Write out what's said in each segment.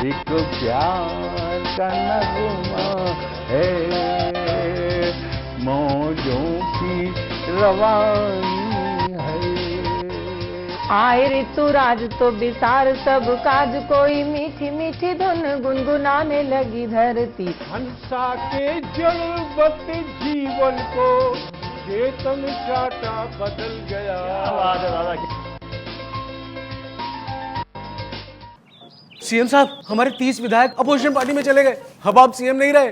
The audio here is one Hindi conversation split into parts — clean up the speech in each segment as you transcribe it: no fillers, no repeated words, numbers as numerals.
एक प्यार का नगमा है, मौजों की रवानी है। आए ऋतुराज तो बिसार सब काज, कोई मीठी मीठी धुन गुनगुनाने लगी धरती। हंसा के जड़वत जीवन को चेतन चाटा बदल गया। सीएम साहब, हमारे 30 विधायक अपोजिशन पार्टी में चले गए। अब आप सीएम नहीं रहे।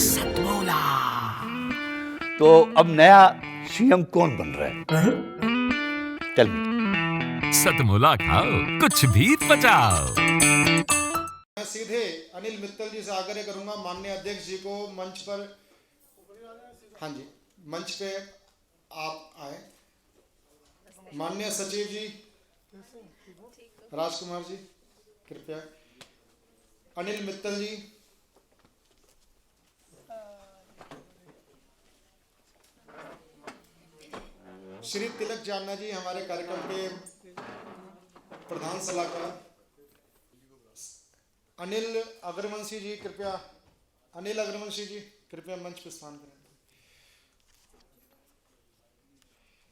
सतमौला। तो अब नया सीएम कौन बन रहा है? चल सतमौला खाओ, कुछ भी बचाओ। मैं सीधे अनिल मित्तल जी से आग्रह करूंगा, माननीय अध्यक्ष जी को मंच पर, हाँ जी, मंच पे आप आए। माननीय सचिव जी राजकुमार जी कृपया, अनिल मित्तल जी, श्री तिलक जान्ना जी हमारे कार्यक्रम के प्रधान सलाहकार, अनिल अग्रवंशी जी कृपया, अनिल अग्रवंशी जी कृपया मंच पर स्थान करें।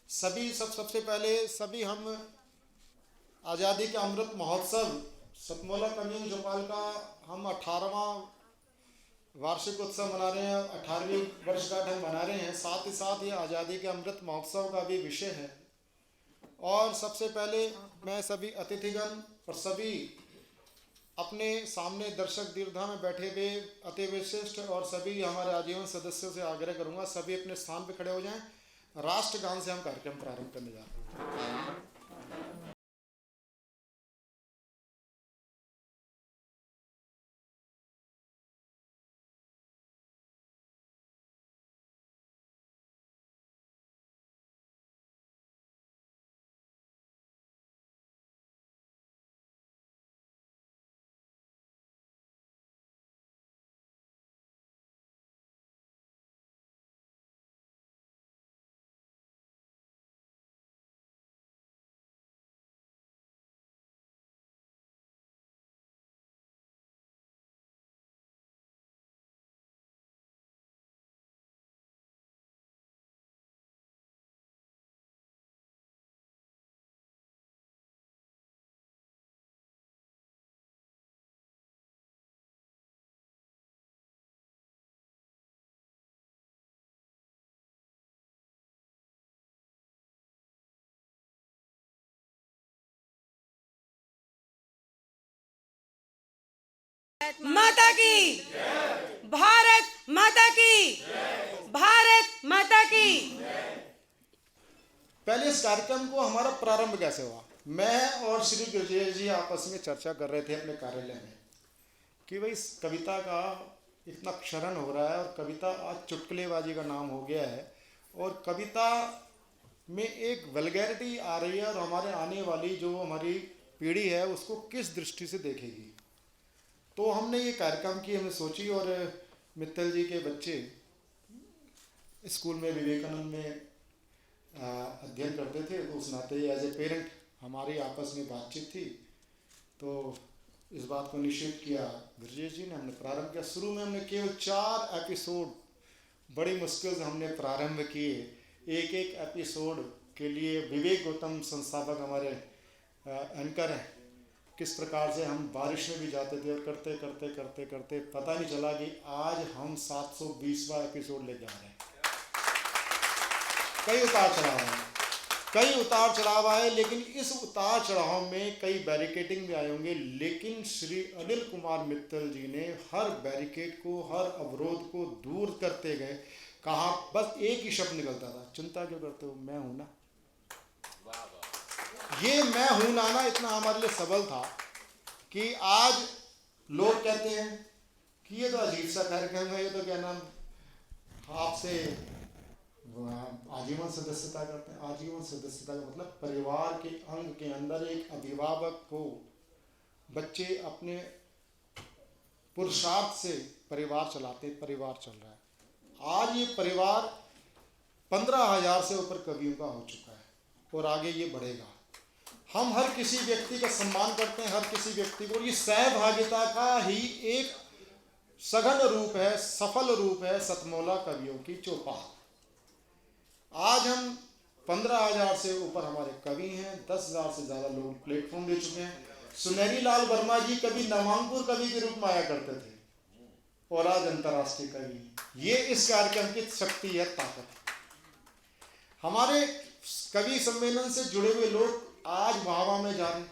सबसे पहले सभी हम आज़ादी के अमृत महोत्सव सतमौला कम्युनिटी चौपाल का हम 18वां वार्षिक उत्सव मना रहे हैं, 18वीं वर्षगांठ हम मना रहे हैं। साथ ही साथ ये आज़ादी के अमृत महोत्सव का भी विषय है। और सबसे पहले मैं सभी अतिथिगण और सभी अपने सामने दर्शक दीर्घा में बैठे हुए अति विशिष्ट और सभी हमारे आजीवन सदस्यों से आग्रह करूंगा, सभी अपने स्थान पर खड़े हो जाएं। राष्ट्रगान से हम कार्यक्रम प्रारंभ करने जा रहे हैं। माता की, भारत माता की, भारत माता की। पहले इस कार्यक्रम को हमारा प्रारंभ कैसे हुआ? मैं और श्री गुरजेश जी आपस में चर्चा कर रहे थे अपने कार्यालय में कि भाई इस कविता का इतना क्षरण हो रहा है और कविता आज चुटकुलेबाजी का नाम हो गया है और कविता में एक वल्गैरिटी आ रही है और हमारे आने वाली जो हमारी पीढ़ी है उसको किस दृष्टि से देखेगी। तो हमने ये कार्यक्रम की हमने सोची और मित्तल जी के बच्चे स्कूल में विवेकानंद में अध्ययन करते थे, तो उस नाते एज ए पेरेंट हमारी आपस में बातचीत थी। तो इस बात को निश्चित किया गुरजेश जी ने, हमने प्रारंभ किया। शुरू में हमने केवल 4 एपिसोड बड़ी मुश्किल से हमने प्रारंभ किए। एक एपिसोड के लिए विवेक गौतम संस्थापक हमारे एंकर हैं, किस प्रकार से हम बारिश में भी जाते थे और करते करते करते करते पता नहीं चला कि आज हम 720वां एपिसोड ले जा रहे हैं। कई उतार चढ़ाव आए, लेकिन इस उतार चढ़ाव में कई बैरिकेडिंग भी आए होंगे, लेकिन श्री अनिल कुमार मित्तल जी ने हर बैरिकेड को, हर अवरोध को दूर करते गए। कहा बस एक ही शब्द निकलता था, चिंता क्यों करते हो, मैं हूं ना। ये मैं हूं ना इतना हमारे लिए सबल था कि आज लोग कहते हैं कि ये तो अजीब सा कार्यक्रम है, ये तो क्या नाम आपसे आजीवन सदस्यता करते हैं। आजीवन सदस्यता का मतलब परिवार के अंग के अंदर एक अभिभावक को बच्चे अपने पुरुषार्थ से परिवार चलाते, परिवार चल रहा है। आज ये परिवार 15,000 से ऊपर कवियों का हो चुका है और आगे ये बढ़ेगा। हम हर किसी व्यक्ति का सम्मान करते हैं, हर किसी व्यक्ति को। ये सहभागिता का ही एक सघन रूप है, सफल रूप है सतमोला कवियों की चौपाल। आज हम 15,000 से ऊपर हमारे कवि हैं, 10,000 से ज़्यादा लोग प्लेटफॉर्म ले चुके हैं। सुनहरी लाल वर्मा जी कभी नवांकुर कवि के रूप में आया करते थे और आज अंतर्राष्ट्रीय कवि। ये इस कार्यक्रम की शक्ति है, ताकत है। हमारे कवि सम्मेलन से जुड़े हुए लोग आज वाहवा में जा रहे हैं।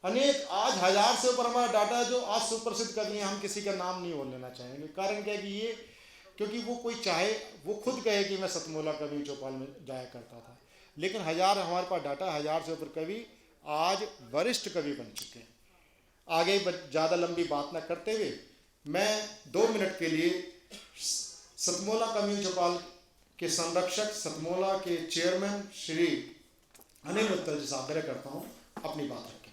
अनेक आज 1000 से ऊपर हमारा डाटा है जो आज सुप्रसिद्ध कवि हैं। हम किसी का नाम नहीं बोल लेना चाहेंगे। कारण क्या है कि ये क्योंकि वो कोई चाहे वो खुद कहे कि मैं सतमोला कवि चौपाल में जाया करता था, लेकिन हमारे पास डाटा 1000 से ऊपर कवि आज वरिष्ठ कवि बन चुके हैं। आगे ज़्यादा लंबी बात ना करते हुए मैं 2 मिनट के लिए सतमोला कवि चौपाल के संरक्षक, सतमोला के चेयरमैन श्री अनिल मित्तल जी से आग्रह करता हूँ अपनी बात रखें।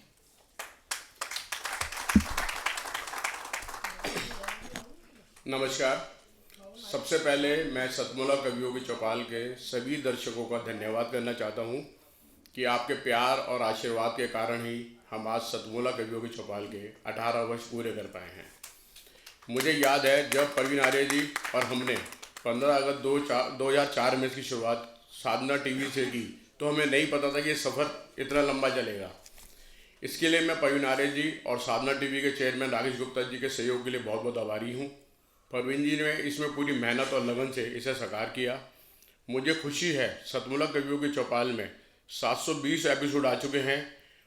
नमस्कार। सबसे पहले मैं सतमोला कवियों की चौपाल के सभी दर्शकों का धन्यवाद करना चाहता हूं कि आपके प्यार और आशीर्वाद के कारण ही हम आज सतमोला कवियों की चौपाल के 18 वर्ष पूरे कर पाए हैं। मुझे याद है जब प्रवीण आर्य जी और हमने 15 अगस्त 2004 में इसकी शुरुआत साधना टीवी से की, तो हमें नहीं पता था कि ये सफ़र इतना लंबा चलेगा। इसके लिए मैं प्रवीण आर्य जी और साधना टीवी के चेयरमैन राकेश गुप्ता जी के सहयोग के लिए बहुत बहुत आभारी हूँ। प्रवीण जी ने इसमें पूरी मेहनत और लगन से इसे साकार किया। मुझे खुशी है सतमोला कवियों की चौपाल में 720 एपिसोड आ चुके हैं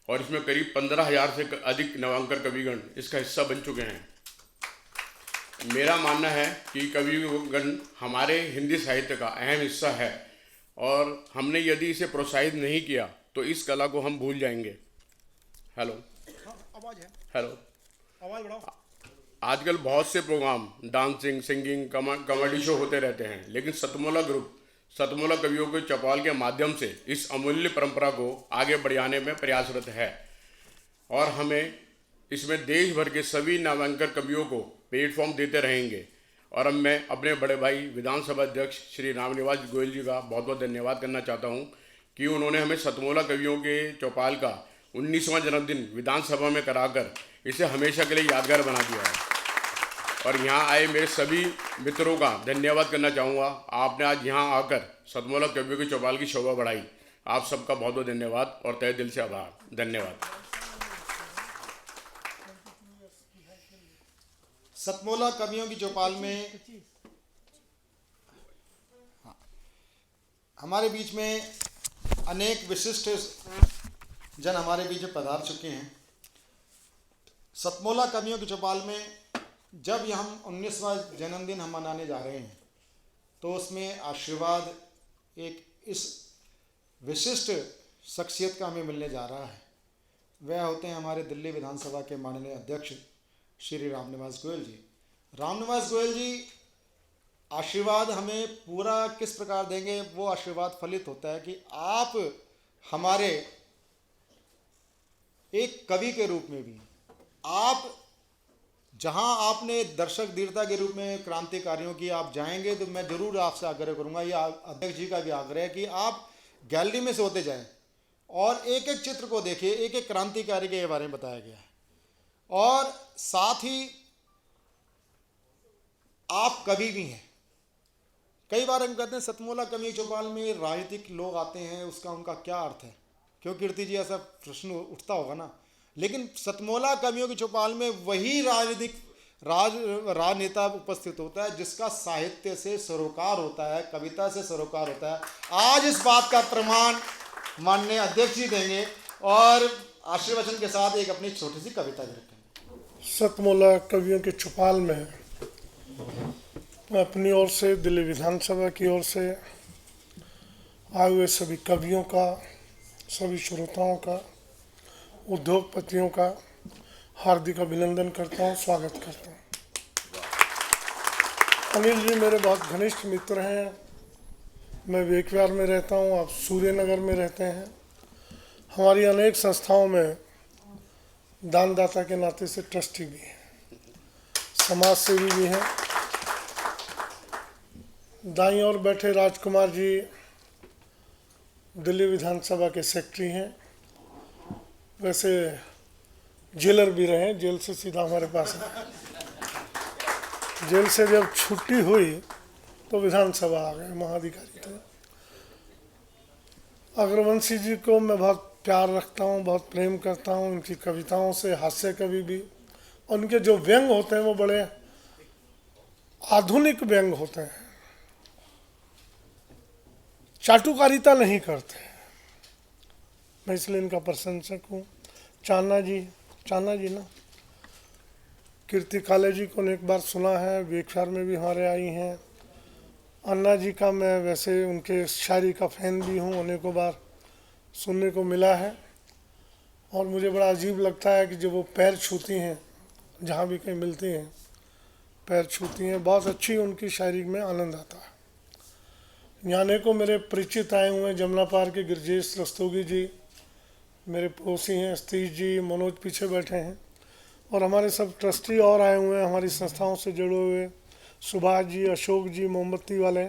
और इसमें करीब 15,000 से अधिक नवांकर कविगण इसका हिस्सा बन चुके हैं। मेरा मानना है कि कविगण हमारे हिंदी साहित्य का अहम हिस्सा है और हमने यदि इसे प्रोत्साहित नहीं किया तो इस कला को हम भूल जाएंगे। हेलो हेलो आवाज़ बढ़ाओ। आजकल बहुत से program dancing, singing, comedy show होते रहते हैं, लेकिन सतमोला ग्रुप सतमोला कवियों के चौपाल के माध्यम से इस अमूल्य परंपरा को आगे बढ़ाने में प्रयासरत है और हमें इसमें देश भर के सभी नामांकन कवियों को प्लेटफॉर्म देते रहेंगे। और अब मैं अपने बड़े भाई विधानसभा अध्यक्ष श्री रामनिवास गोयल जी का बहुत बहुत धन्यवाद करना चाहता हूं कि उन्होंने हमें सतमोला कवियों के चौपाल का 19वां जन्मदिन विधानसभा में कराकर इसे हमेशा के लिए यादगार बना दिया है। और यहाँ आए मेरे सभी मित्रों का धन्यवाद करना चाहूँगा। आपने आज यहाँ आकर सतमोला कवियों की चौपाल की शोभा बढ़ाई। आप सबका बहुत बहुत धन्यवाद और तहे दिल से आभार। धन्यवाद। सतमोला कवियों की चौपाल में हमारे बीच में अनेक विशिष्ट जन हमारे बीच में पधार चुके हैं। सतमोला कवियों की चौपाल में जब ये हम 19वां जन्मदिन हम मनाने जा रहे हैं तो उसमें आशीर्वाद एक इस विशिष्ट शख्सियत का हमें मिलने जा रहा है। वह होते हैं हमारे दिल्ली विधानसभा के माननीय अध्यक्ष श्री रामनिवास गोयल जी। रामनिवास गोयल जी आशीर्वाद हमें पूरा किस प्रकार देंगे, वो आशीर्वाद फलित होता है कि आप हमारे एक कवि के रूप में भी, आप जहां आपने दर्शक धीरता के रूप में क्रांतिकारियों की आप जाएंगे तो मैं ज़रूर आपसे आग्रह करूंगा, या अध्यक्ष जी का भी आग्रह है कि आप गैलरी में से होते जाएं और एक एक चित्र को देखिए। एक एक क्रांतिकारी के बारे में बताया गया है और साथ ही आप कवि भी हैं। कई बार हम कहते हैं सतमोला कवि चौपाल में राजनीतिक लोग आते हैं, उसका उनका क्या अर्थ है? क्यों कीर्ति जी, ऐसा प्रश्न उठता होगा ना। लेकिन सतमोला कवियों की चौपाल में वही राजनेता उपस्थित होता है जिसका साहित्य से सरोकार होता है, कविता से सरोकार होता है। आज इस बात का प्रमाण माननीय अध्यक्ष जी देंगे और आशीर्वचन के साथ एक अपनी छोटी सी कविता भी रखेंगे। सतमोला कवियों की चौपाल में मैं अपनी ओर से, दिल्ली विधानसभा की ओर से आए हुए सभी कवियों का, सभी श्रोताओं का, उद्योगपतियों का हार्दिक अभिनंदन करता हूँ, स्वागत करता हूँ। अनिल जी मेरे बहुत घनिष्ठ मित्र हैं। मैं वेकवार में रहता हूँ, आप सूर्यनगर में रहते हैं। हमारी अनेक संस्थाओं में दानदाता के नाते से ट्रस्टी भी हैं, समाज सेवी भी हैं। दाईं ओर बैठे राजकुमार जी दिल्ली विधानसभा के सेक्रेटरी हैं। वैसे जेलर भी रहे, जेल से सीधा हमारे पास आए। जेल से जब छुट्टी हुई तो विधानसभा आ गए, महाधिकारी थे। अग्रवंशी जी को मैं बहुत प्यार रखता हूँ, बहुत प्रेम करता हूँ, उनकी कविताओं से, हास्य कवि भी। उनके जो व्यंग होते हैं वो बड़े आधुनिक व्यंग होते हैं, चाटुकारिता नहीं करते। मैं इसलिए इनका प्रशंसक हूँ। चाना जी ना, कीर्ति काले जी को एक बार सुना है, वेखर में भी हमारे आई हैं। अन्ना जी का मैं वैसे उनके शायरी का फ़ैन भी हूँ, अनेकों बार सुनने को मिला है। और मुझे बड़ा अजीब लगता है कि जब वो पैर छूती हैं, जहाँ भी कहीं मिलती हैं पैर छूती हैं, बहुत अच्छी उनकी शायरी में आनंद आता है। यहाँ अनेकों मेरे परिचित आए हुए हैं, जमुना पार के गिरजेश रस्तोगी जी मेरे पड़ोसी हैं, सतीश जी, मनोज पीछे बैठे हैं, और हमारे सब ट्रस्टी और आए हुए हैं हमारी संस्थाओं से जुड़े हुए, सुभाष जी, अशोक जी, मोमबत्ती वाले।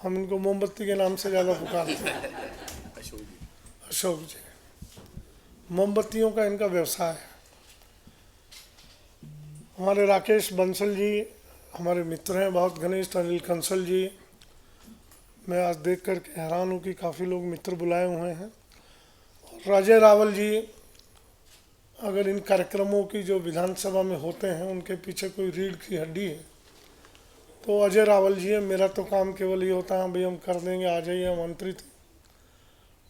हम इनको मोमबत्ती के नाम से ज़्यादा पुकारते हैं। अशोक जी, मोमबत्तियों का इनका व्यवसाय है। हमारे राकेश बंसल जी हमारे मित्र हैं बहुत घनिष्ठ। अनिल कंसल जी, मैं आज देख कर के हैरान हूँ कि काफ़ी लोग मित्र बुलाए हुए हैं। और अजय रावल जी, अगर इन कार्यक्रमों की जो विधानसभा में होते हैं उनके पीछे कोई रीढ़ की हड्डी है तो अजय रावल जी है। मेरा तो काम केवल ये होता है भाई हम कर देंगे, आ जाइए, हम आमंत्रित हैं,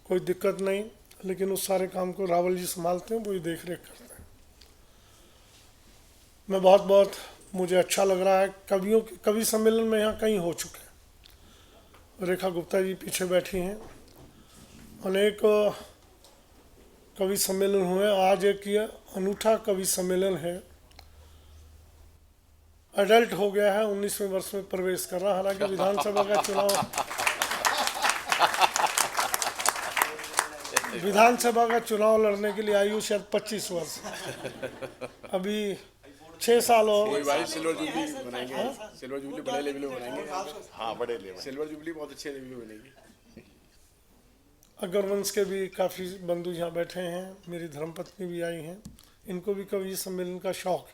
कोई दिक्कत नहीं। लेकिन उस सारे काम को रावल जी संभालते हैं, वही देख रेख करते हैं। मैं बहुत मुझे अच्छा लग रहा है। कवि सम्मेलन में यहाँ कई हो चुके हैं। रेखा गुप्ता जी पीछे बैठी हैं। अनेक कवि सम्मेलन हुए। आज एक ये अनूठा कवि सम्मेलन है। एडल्ट हो गया है, 19वें वर्ष में प्रवेश कर रहा। हालांकि विधानसभा का चुनाव लड़ने के लिए आयु शायद 25 वर्ष। अभी 6 साल और सिल्वर जुबली बनाएंगे। सिल्वर जुबली बड़े लेवल में बनाएंगे। हाँ, बड़े लेवल। सिल्वर जुबली बहुत अच्छे लेवल में बनेगी। अग्रवंश के भी काफ़ी बंधु यहाँ बैठे हैं। मेरी धर्मपत्नी भी आई हैं, इनको भी कवि सम्मेलन का शौक है।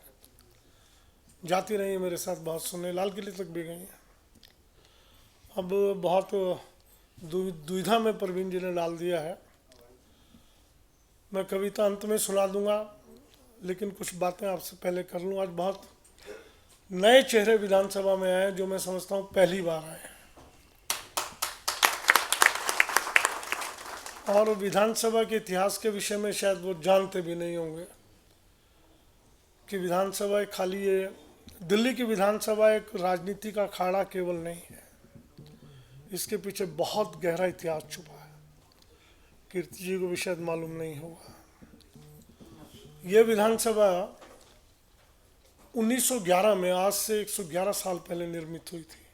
जाती रही है मेरे साथ बहुत सुनने, लाल किले तक भी गई हैं। अब बहुत दुविधा में प्रवीण जी ने डाल दिया है। मैं कविता अंत में सुना दूंगा, लेकिन कुछ बातें आपसे पहले कर लूँ। आज बहुत नए चेहरे विधानसभा में आए जो मैं समझता हूँ पहली बार आए हैं। और विधानसभा के इतिहास के विषय में शायद वो जानते भी नहीं होंगे कि विधानसभा खाली ये दिल्ली की विधानसभा एक राजनीति का अखाड़ा केवल नहीं है। इसके पीछे बहुत गहरा इतिहास छुपा है। कीर्ति जी को भी शायद मालूम नहीं होगा। ये विधानसभा 1911 में, आज से 111 साल पहले निर्मित हुई थी।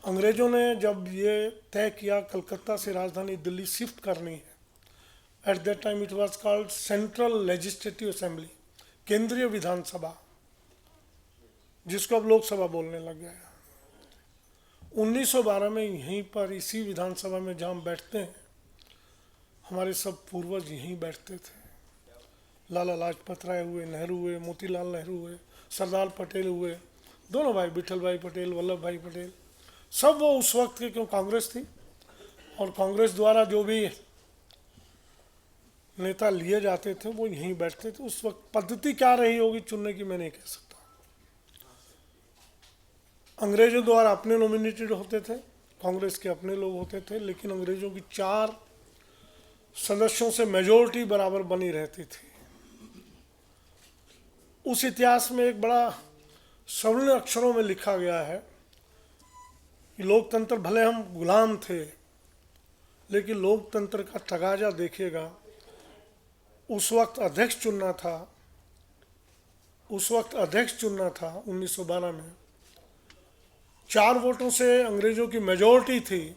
अंग्रेजों ने जब ये तय किया कलकत्ता से राजधानी दिल्ली शिफ्ट करनी है, at that time it was called central legislative assembly, केंद्रीय विधानसभा, जिसको अब लोकसभा बोलने लग गया। 1912 में यहीं पर इसी विधानसभा में जहाँ बैठते हैं, हमारे सब पूर्वज यहीं बैठते थे। लाला लाजपत राय हुए, नेहरू हुए, मोतीलाल नेहरू हुए, सरदार पटेल हुए, दोनों भाई, विठल भाई पटेल, वल्लभ भाई पटेल, सब वो उस वक्त के, क्यों कांग्रेस थी और कांग्रेस द्वारा जो भी नेता लिए जाते थे वो यहीं बैठते थे। उस वक्त पद्धति क्या रही होगी चुनने की मैं नहीं कह सकता। अंग्रेजों द्वारा अपने नॉमिनेटेड होते थे, कांग्रेस के अपने लोग होते थे, लेकिन अंग्रेजों की 4 सदस्यों से मेजोरिटी बराबर बनी रहती थी। उस इतिहास में एक बड़ा स्वर्ण अक्षरों में लिखा गया है कि लोकतंत्र, भले हम गुलाम थे लेकिन लोकतंत्र का तगाजा देखिएगा। उस वक्त अध्यक्ष चुनना था 1912 में। 4 वोटों से अंग्रेजों की मेजॉरिटी थी,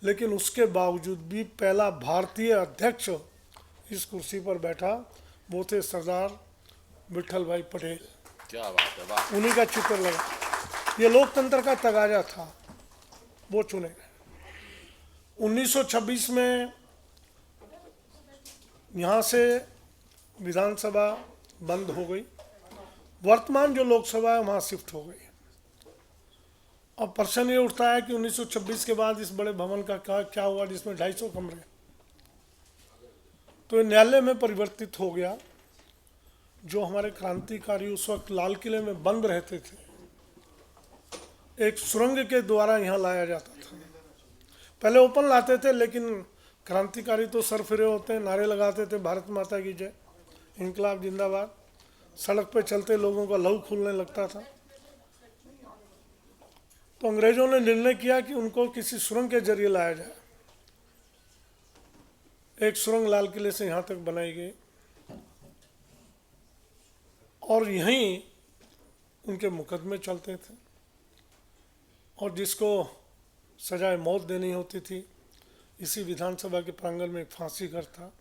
लेकिन उसके बावजूद भी पहला भारतीय अध्यक्ष इस कुर्सी पर बैठा, वो थे सरदार विठल भाई पटेल। क्या बात है, वाह। उन्हीं का चित्र लगा। ये लोकतंत्र का तगाजा था, वो चुने गए। 1926 में यहाँ से विधानसभा बंद हो गई, वर्तमान जो लोकसभा है वहाँ शिफ्ट हो गई। अब प्रश्न ये उठता है कि 1926 के बाद इस बड़े भवन का क्या हुआ जिसमें 250 कमरे, तो ये न्यायालय में परिवर्तित हो गया। जो हमारे क्रांतिकारी उस वक्त लाल किले में बंद रहते थे, एक सुरंग के द्वारा यहाँ लाया जाता था। पहले ओपन लाते थे, लेकिन क्रांतिकारी तो सरफिरे होते हैं, नारे लगाते थे भारत माता की जय, इनकलाब जिंदाबाद। सड़क पे चलते लोगों का लहू खुलने लगता था। तो अंग्रेजों ने निर्णय किया कि उनको किसी सुरंग के जरिए लाया जाए। एक सुरंग लाल किले से यहाँ तक बनाई गई और यहीं उनके मुकदमे चलते थे, और जिसको सजाए मौत देनी होती थी, इसी विधानसभा के प्रांगण में एक फांसी घर था,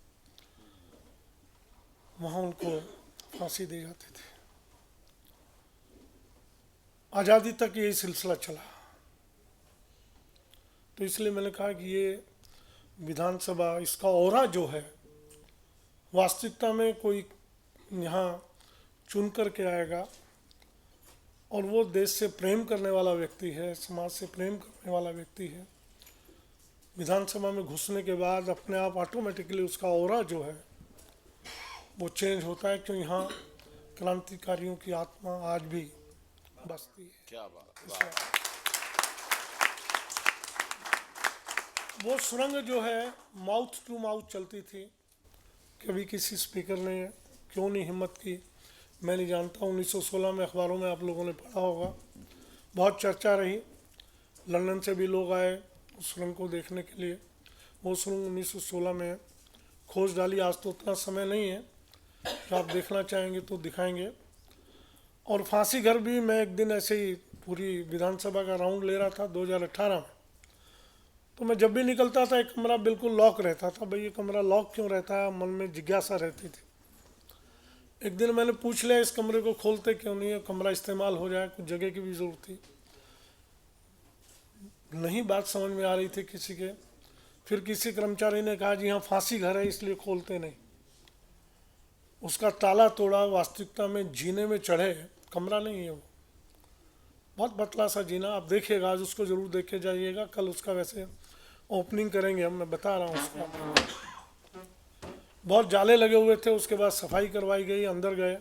वहाँ उनको फांसी दी जाती थी। आज़ादी तक यही सिलसिला चला। तो इसलिए मैंने कहा कि ये विधानसभा, इसका ऑरा जो है, वास्तविकता में कोई यहाँ चुन करके आएगा और वो देश से प्रेम करने वाला व्यक्ति है, समाज से प्रेम करने वाला व्यक्ति है। विधानसभा में घुसने के बाद अपने आप ऑटोमेटिकली उसका ऑरा जो है वो चेंज होता है, क्यों यहाँ क्रांतिकारियों की आत्मा आज भी बसती है। क्या बात। वो सुरंग जो है माउथ टू माउथ चलती थी। कभी किसी स्पीकर ने क्यों नहीं हिम्मत की, मैं नहीं जानता। 1916 में अखबारों में आप लोगों ने पढ़ा होगा, बहुत चर्चा रही। लंदन से भी लोग आए उस सुरंग को देखने के लिए। वो सुरंग 1916 में खोज डाली। आज तो उतना समय नहीं है, तो आप देखना चाहेंगे तो दिखाएंगे। और फांसी घर भी मैं एक दिन ऐसे ही पूरी विधानसभा का राउंड ले रहा था 2018 में, तो मैं जब भी निकलता था एक कमरा बिल्कुल लॉक रहता था। भाई ये कमरा लॉक क्यों रहता है, मन में जिज्ञासा रहती थी। एक दिन मैंने पूछ लिया इस कमरे को खोलते क्यों नहीं है, कमरा इस्तेमाल हो जाए, कुछ जगह की भी ज़रूरत थी। नहीं बात समझ में आ रही थी किसी के। फिर किसी कर्मचारी ने कहा जी हाँ फांसी घर है इसलिए खोलते नहीं। उसका ताला तोड़ा, वास्तविकता में जीने में चढ़े, कमरा नहीं है वो, बहुत पतला सा जीना। आप देखिएगा, आज उसको ज़रूर देखे जाइएगा। कल उसका वैसे ओपनिंग करेंगे हम, मैं बता रहा हूँ उसका। बहुत जाले लगे हुए थे। उसके बाद सफाई करवाई गई, अंदर गए।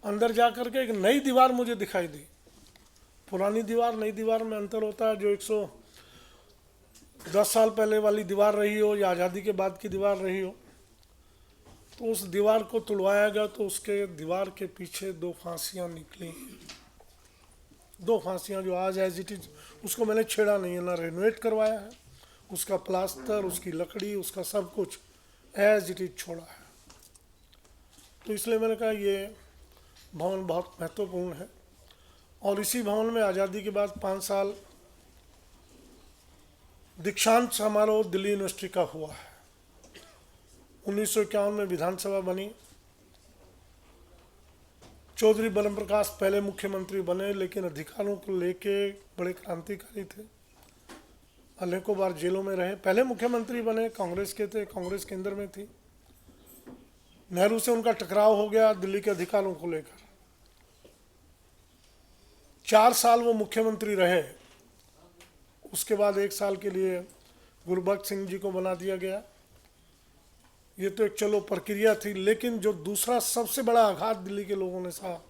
अंदर जा कर के एक नई दीवार मुझे दिखाई दी। पुरानी दीवार नई दीवार में अंतर होता है। जो 110 साल पहले वाली दीवार रही हो या आज़ादी के बाद की दीवार रही हो, तो उस दीवार को तुड़वाया गया तो उसके दीवार के पीछे 2 फांसियाँ निकली। 2 फांसियाँ जो आज एज इट इज, उसको मैंने छेड़ा नहीं है, ना रेनोवेट करवाया है। उसका प्लास्टर, उसकी लकड़ी, उसका सब कुछ एज इट इज छोड़ा है। तो इसलिए मैंने कहा ये भवन बहुत महत्वपूर्ण है। और इसी भवन में आज़ादी के बाद 5 साल दीक्षांत समारोह दिल्ली यूनिवर्सिटी का हुआ है। 1951 में विधानसभा बनी। चौधरी बरम प्रकाश पहले मुख्यमंत्री बने, लेकिन अधिकारों को लेके बड़े क्रांतिकारी थे। अनेकों बार जेलों में रहे। पहले मुख्यमंत्री बने, कांग्रेस के थे, कांग्रेस केंद्र में थी। नेहरू से उनका टकराव हो गया दिल्ली के अधिकारों को लेकर। 4 साल वो मुख्यमंत्री रहे। उसके बाद 1 साल के लिए गुरबख्श सिंह जी को बना दिया गया। ये तो एक चलो प्रक्रिया थी, लेकिन जो दूसरा सबसे बड़ा आघात दिल्ली के लोगों ने सहा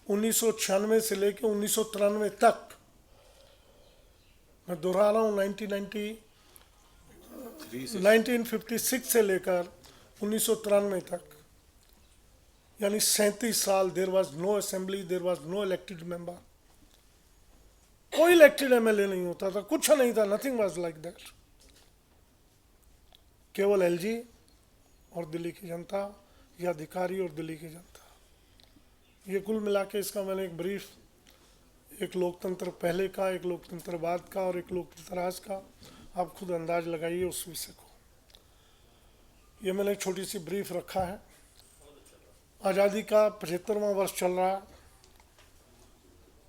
1996 से लेकर 1993 तक, मैं दोहरा रहा हूँ, 1956 से लेकर 1993 तक, यानी 37 साल there was no assembly, there was no elected member. कोई इलेक्टेड एमएलए नहीं होता था, कुछ नहीं था, नथिंग वॉज लाइक दैट। केवल एलजी और दिल्ली की जनता, या अधिकारी और दिल्ली की जनता। ये कुल मिला के इसका मैंने एक ब्रीफ, एक लोकतंत्र पहले का, एक लोकतंत्र बाद का और एक लोकतंत्र आज का, आप खुद अंदाज लगाइए उस विषय को। ये मैंने एक छोटी सी ब्रीफ रखा है। आज़ादी का 75वां वर्ष चल रहा है।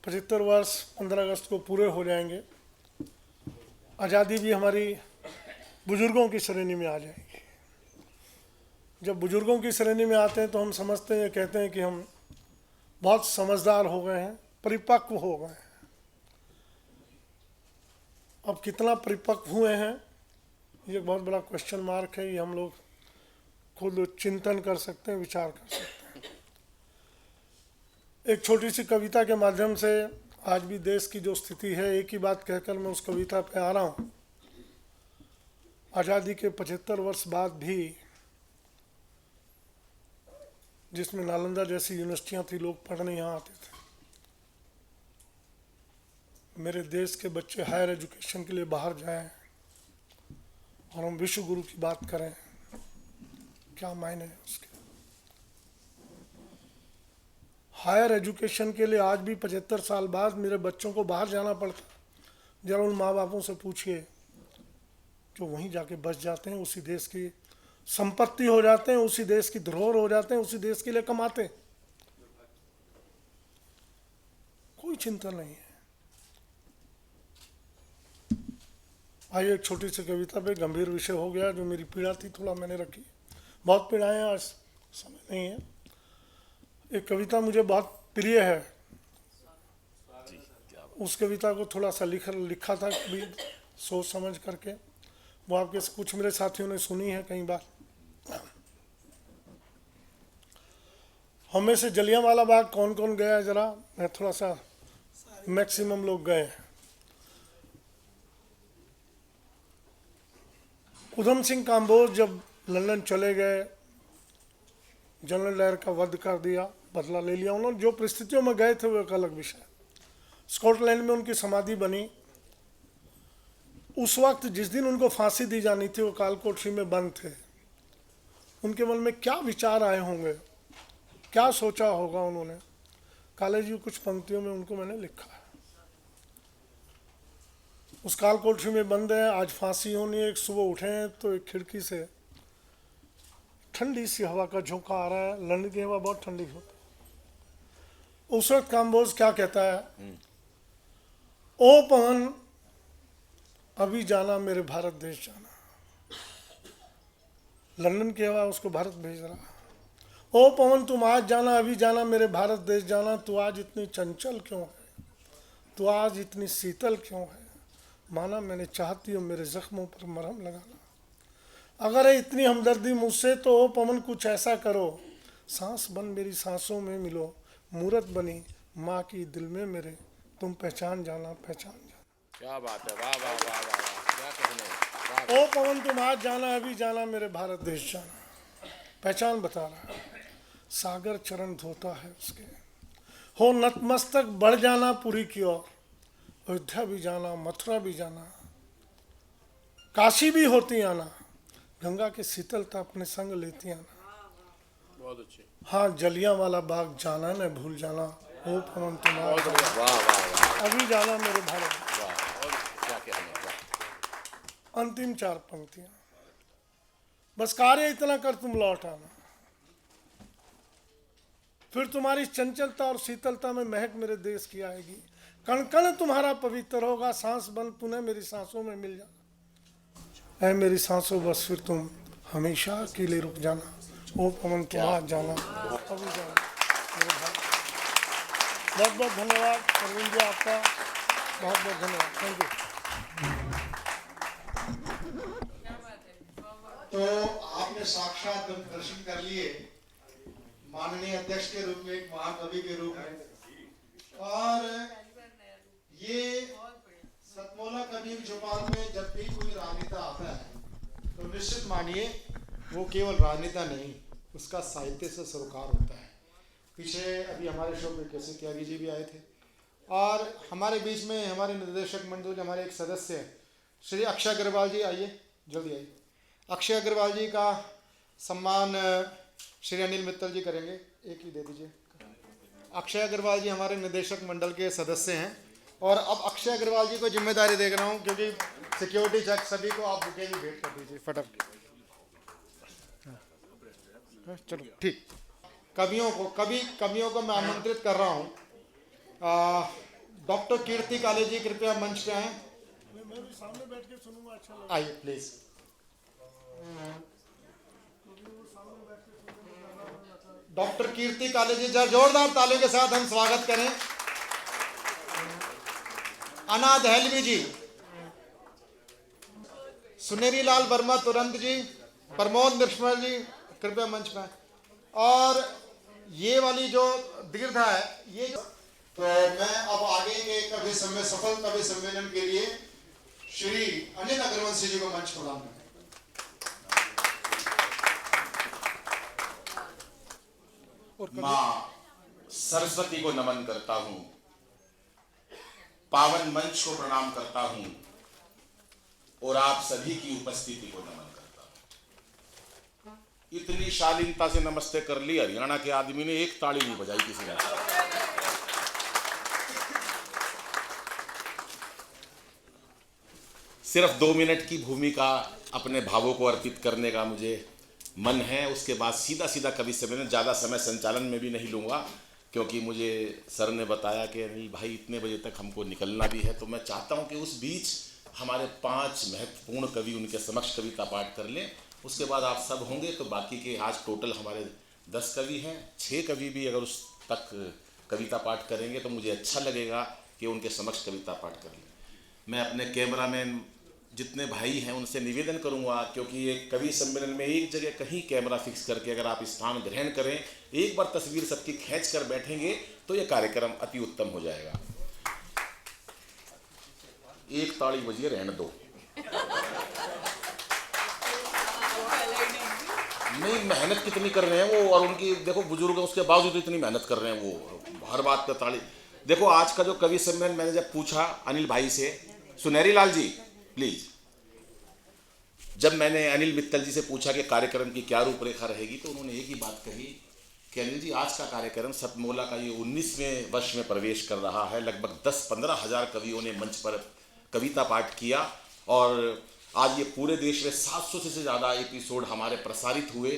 75 वर्ष 15 अगस्त को पूरे हो जाएंगे। आज़ादी भी हमारी बुजुर्गों की श्रेणी में आ जाएगी। जब बुजुर्गों की श्रेणी में आते हैं तो हम समझते हैं, कहते हैं कि हम बहुत समझदार हो गए हैं, परिपक्व हो गए हैं। अब कितना परिपक्व हुए हैं ये एक बहुत बड़ा क्वेश्चन मार्क है। ये हम लोग खुद चिंतन कर सकते हैं, विचार कर सकते हैं। एक छोटी सी कविता के माध्यम से आज भी देश की जो स्थिति है, एक ही बात कहकर मैं उस कविता पे आ रहा हूँ। आज़ादी के 75 वर्ष बाद भी, जिसमें नालंदा जैसी यूनिवर्सिटियाँ थी, लोग पढ़ने यहाँ आते थे, मेरे देश के बच्चे हायर एजुकेशन के लिए बाहर जाएं और हम विश्व गुरु की बात करें, क्या मायने है उसके। हायर एजुकेशन के लिए आज भी 75 साल बाद मेरे बच्चों को बाहर जाना पड़ता। जरा उन माँ बापों से पूछिए जो वहीं जाके बस जाते हैं, उसी देश की संपत्ति हो जाते हैं, उसी देश की धरोहर हो जाते हैं, उसी देश के लिए कमाते हैं, कोई चिंता नहीं है। आइए एक छोटी सी कविता पे, गंभीर विषय हो गया, जो मेरी पीड़ा थी थोड़ा मैंने रखी। बहुत पीड़ाएं, आज समय नहीं है। एक कविता मुझे बहुत प्रिय है, उस कविता को थोड़ा सा लिखा था कभी सोच समझ करके। वो आपके कुछ मेरे साथियों ने सुनी है कई बार। हमें से जलियांवाला बाग कौन कौन गया, जरा मैं थोड़ा सा, मैक्सिमम लोग गए हैं। उधम सिंह काम्बोज जब लंदन चले गए, जनरल डायर का वध कर दिया, बदला ले लिया उन्होंने। जो परिस्थितियों में गए थे वो एक अलग विषय। स्कॉटलैंड में उनकी समाधि बनी। उस वक्त जिस दिन उनको फांसी दी जानी थी, वो कालकोठरी में बंद थे। उनके मन में क्या विचार आए होंगे, क्या सोचा होगा उन्होंने। काले जी कुछ पंक्तियों में उनको मैंने लिखा है। उस कालकोठरी में बंद है, आज फांसी होनी है। एक सुबह उठे हैं तो एक खिड़की से ठंडी सी हवा का झोंका आ रहा है। लंदन की हवा बहुत ठंडी होती है। उस वक्त काम्बोज क्या कहता है, ओ पवन अभी जाना मेरे भारत देश जाना। लंदन की हवा उसको भारत भेज रहा। ओ पवन तुम आज जाना, अभी जाना मेरे भारत देश जाना। तू आज इतनी चंचल क्यों है, तू आज इतनी शीतल क्यों है। माना मैंने चाहती हूँ मेरे जख्मों पर मरहम लगाना। अगर है इतनी हमदर्दी मुझसे तो ओ पवन कुछ ऐसा करो, सांस बन मेरी सांसों में मिलो। मूरत बनी माँ की दिल में मेरे, तुम पहचान जाना पहचान जाना। क्या बात है, वाह वाह वाह वाह वाह, क्या कहने। ओ पवन तुम आज जाना, अभी जाना मेरे भारत देश जाना। पहचान बता रहा है, सागर चरण धोता है उसके। हो नतमस्तक बढ़ जाना पुरी की ओर। अयोध्या भी जाना, मथुरा भी जाना, काशी भी होती आना। गंगा की शीतलता अपने संग लेती आना। बहुत अच्छे। हाँ जलियांवाला बाग जाना न भूल जाना। ओ पवन तुम आज जाना, वाह वाह वाह, अभी जाना मेरे भारत। और क्या कहने, वाह। अंतिम 4 पंक्तियां, बस कार्य इतना कर तुम लौट आना। फिर तुम्हारी चंचलता और शीतलता में महक मेरे देश की आएगी। कण कण तुम्हारा पवित्र होगा, सांस बन पुनः मेरी सांसों में मिल जाना। ऐ मेरी सांसों बस फिर तुम हमेशा के लिए रुक जाना। ओ पवन तुम आज जाना, अभी जाना मेरे भारत। बहुत बहुत धन्यवाद अरविंद जी, आपका बहुत बहुत धन्यवाद। Thank you. तो आपने साक्षात दर्शन कर लिए माननीय अध्यक्ष के रूप में, एक महाकवि के रूप में। और ये सतमोला कवि चौपाल में जब भी कोई राजनेता आता है तो निश्चित मानिए वो केवल राजनेता नहीं, उसका साहित्य से सरोकार होता है। पीछे अभी हमारे शो पे कैसे त्यागी जी भी आए थे, और हमारे बीच में हमारे निर्देशक मंडल के हमारे एक सदस्य हैं श्री अक्षय अग्रवाल जी, आइए जल्दी आइए। अक्षय अग्रवाल जी का सम्मान श्री अनिल मित्तल जी करेंगे, एक ही दे दीजिए। अक्षय अग्रवाल जी हमारे निर्देशक मंडल के सदस्य हैं, और अब अक्षय अग्रवाल जी को जिम्मेदारी दे रहा हूँ क्योंकि सिक्योरिटी चेक सभी को आप बुके भी भेंट कर दीजिए फटाफट। चलो ठीक। कवियों को मैं आमंत्रित कर रहा हूँ। डॉक्टर कीर्ति काले जी कृपया मंच पे आए। मैं भी सामने बैठ के सुनूंगा, अच्छा लगेगा। आइए प्लीज। डॉक्टर कीर्ति काले जी, जोरदार तालियों के साथ हम स्वागत करें। अनाथ हेलवी जी, सुनेरी लाल वर्मा तुरंत जी, प्रमोद निर्मल जी कृपया मंच पर। और ये वाली जो दीर्घा है, ये जो तो मैं अब आगे के कवि सफल कवि सम्मेलन के लिए श्री अनिल अग्रवंशी जी को मंच प्रदान करें। माँ सरस्वती को नमन करता हूँ, पावन मंच को प्रणाम करता हूँ और आप सभी की उपस्थिति को नमन करता हूँ। इतनी शालीनता से नमस्ते कर ली, हरियाणा के आदमी ने एक ताली नहीं बजाई किसी ने। सिर्फ 2 मिनट की भूमिका अपने भावों को अर्पित करने का मुझे मन है। उसके बाद सीधा सीधा कवि सम्मेलन, ज़्यादा समय संचालन में भी नहीं लूँगा क्योंकि मुझे सर ने बताया कि अनिल भाई इतने बजे तक हमको निकलना भी है। तो मैं चाहता हूँ कि उस बीच हमारे 5 महत्वपूर्ण कवि उनके समक्ष कविता पाठ कर लें। उसके बाद आप सब होंगे तो बाकी के आज टोटल हमारे 10 कवि हैं, 6 कवि भी अगर उस तक कविता पाठ करेंगे तो मुझे अच्छा लगेगा कि उनके समक्ष कविता पाठ कर लें। मैं अपने कैमरामैन जितने भाई हैं उनसे निवेदन करूंगा, क्योंकि एक कवि सम्मेलन में एक जगह कहीं कैमरा फिक्स करके अगर आप स्थान ग्रहण करें, एक बार तस्वीर सबकी खींच कर बैठेंगे तो ये कार्यक्रम अति उत्तम हो जाएगा। एक ताली बजिए, रहने दो। नहीं, मेहनत कितनी कर रहे हैं वो, और उनकी देखो बुजुर्ग उसके बावजूद इतनी मेहनत कर रहे हैं वो, हर बात पे ताली। देखो आज का जो कवि सम्मेलन मैंने जब पूछा अनिल भाई से, सुनेरी लाल जी प्लीज, जब मैंने अनिल मित्तल जी से पूछा कि कार्यक्रम की क्या रूपरेखा रहेगी तो उन्होंने एक ही बात कही कि अनिल जी आज का कार्यक्रम सतमोला का ये 19वें वर्ष में प्रवेश कर रहा है। लगभग 10-15 हज़ार कवियों ने मंच पर कविता पाठ किया और आज ये पूरे देश में 700 से ज़्यादा एपिसोड हमारे प्रसारित हुए।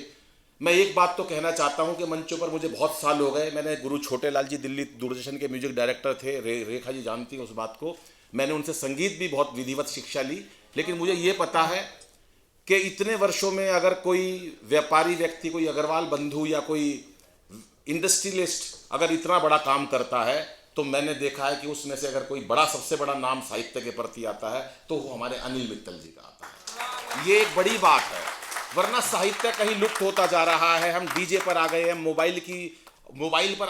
मैं एक बात तो कहना चाहता हूँ कि मंचों पर मुझे बहुत साल हो गए। मैंने गुरु छोटेलाल जी दिल्ली दूरदर्शन के म्यूजिक डायरेक्टर थे, रेखा जी जानती है उस बात को। मैंने उनसे संगीत भी बहुत विधिवत शिक्षा ली, लेकिन मुझे ये पता है कि इतने वर्षों में अगर कोई व्यापारी व्यक्ति, कोई अग्रवाल बंधु या कोई इंडस्ट्रियलिस्ट अगर इतना बड़ा काम करता है तो मैंने देखा है कि उसमें से अगर कोई बड़ा, सबसे बड़ा नाम साहित्य के प्रति आता है तो वो हमारे अनिल मित्तल जी का आता है। ये एक बड़ी बात है, वरना साहित्य कहीं लुप्त होता जा रहा है। हम डीजे पर आ गए हैं, मोबाइल पर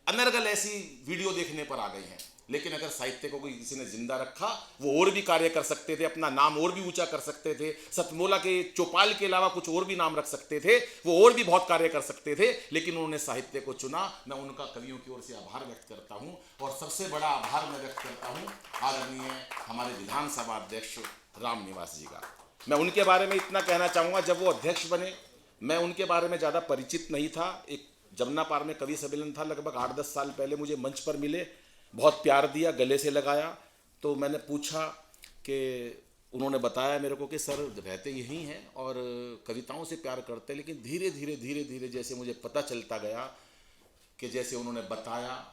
अनर्गल ऐसी वीडियो देखने पर आ गए हैं। लेकिन अगर साहित्य को कोई किसी ने जिंदा रखा, वो और भी कार्य कर सकते थे, अपना नाम और भी ऊंचा कर सकते थे। सतमोला के चौपाल के अलावा कुछ और भी नाम रख सकते थे, वो और भी बहुत कार्य कर सकते थे, लेकिन उन्होंने साहित्य को चुना। मैं उनका कवियों की ओर से आभार व्यक्त करता हूँ और सबसे बड़ा आभार मैं व्यक्त करता हूँ आदरणीय हमारे विधानसभा अध्यक्ष राम निवास जी का। मैं उनके बारे में इतना कहना चाहूँगा, जब वो अध्यक्ष बने मैं उनके बारे में ज़्यादा परिचित नहीं था। एक जमुना पार में कवि सम्मेलन था, लगभग 8-10 साल पहले मुझे मंच पर मिले, बहुत प्यार दिया, गले से लगाया। तो मैंने पूछा कि उन्होंने बताया मेरे को कि सर रहते यहीं हैं और कविताओं से प्यार करते हैं, लेकिन धीरे धीरे जैसे मुझे पता चलता गया कि जैसे उन्होंने बताया,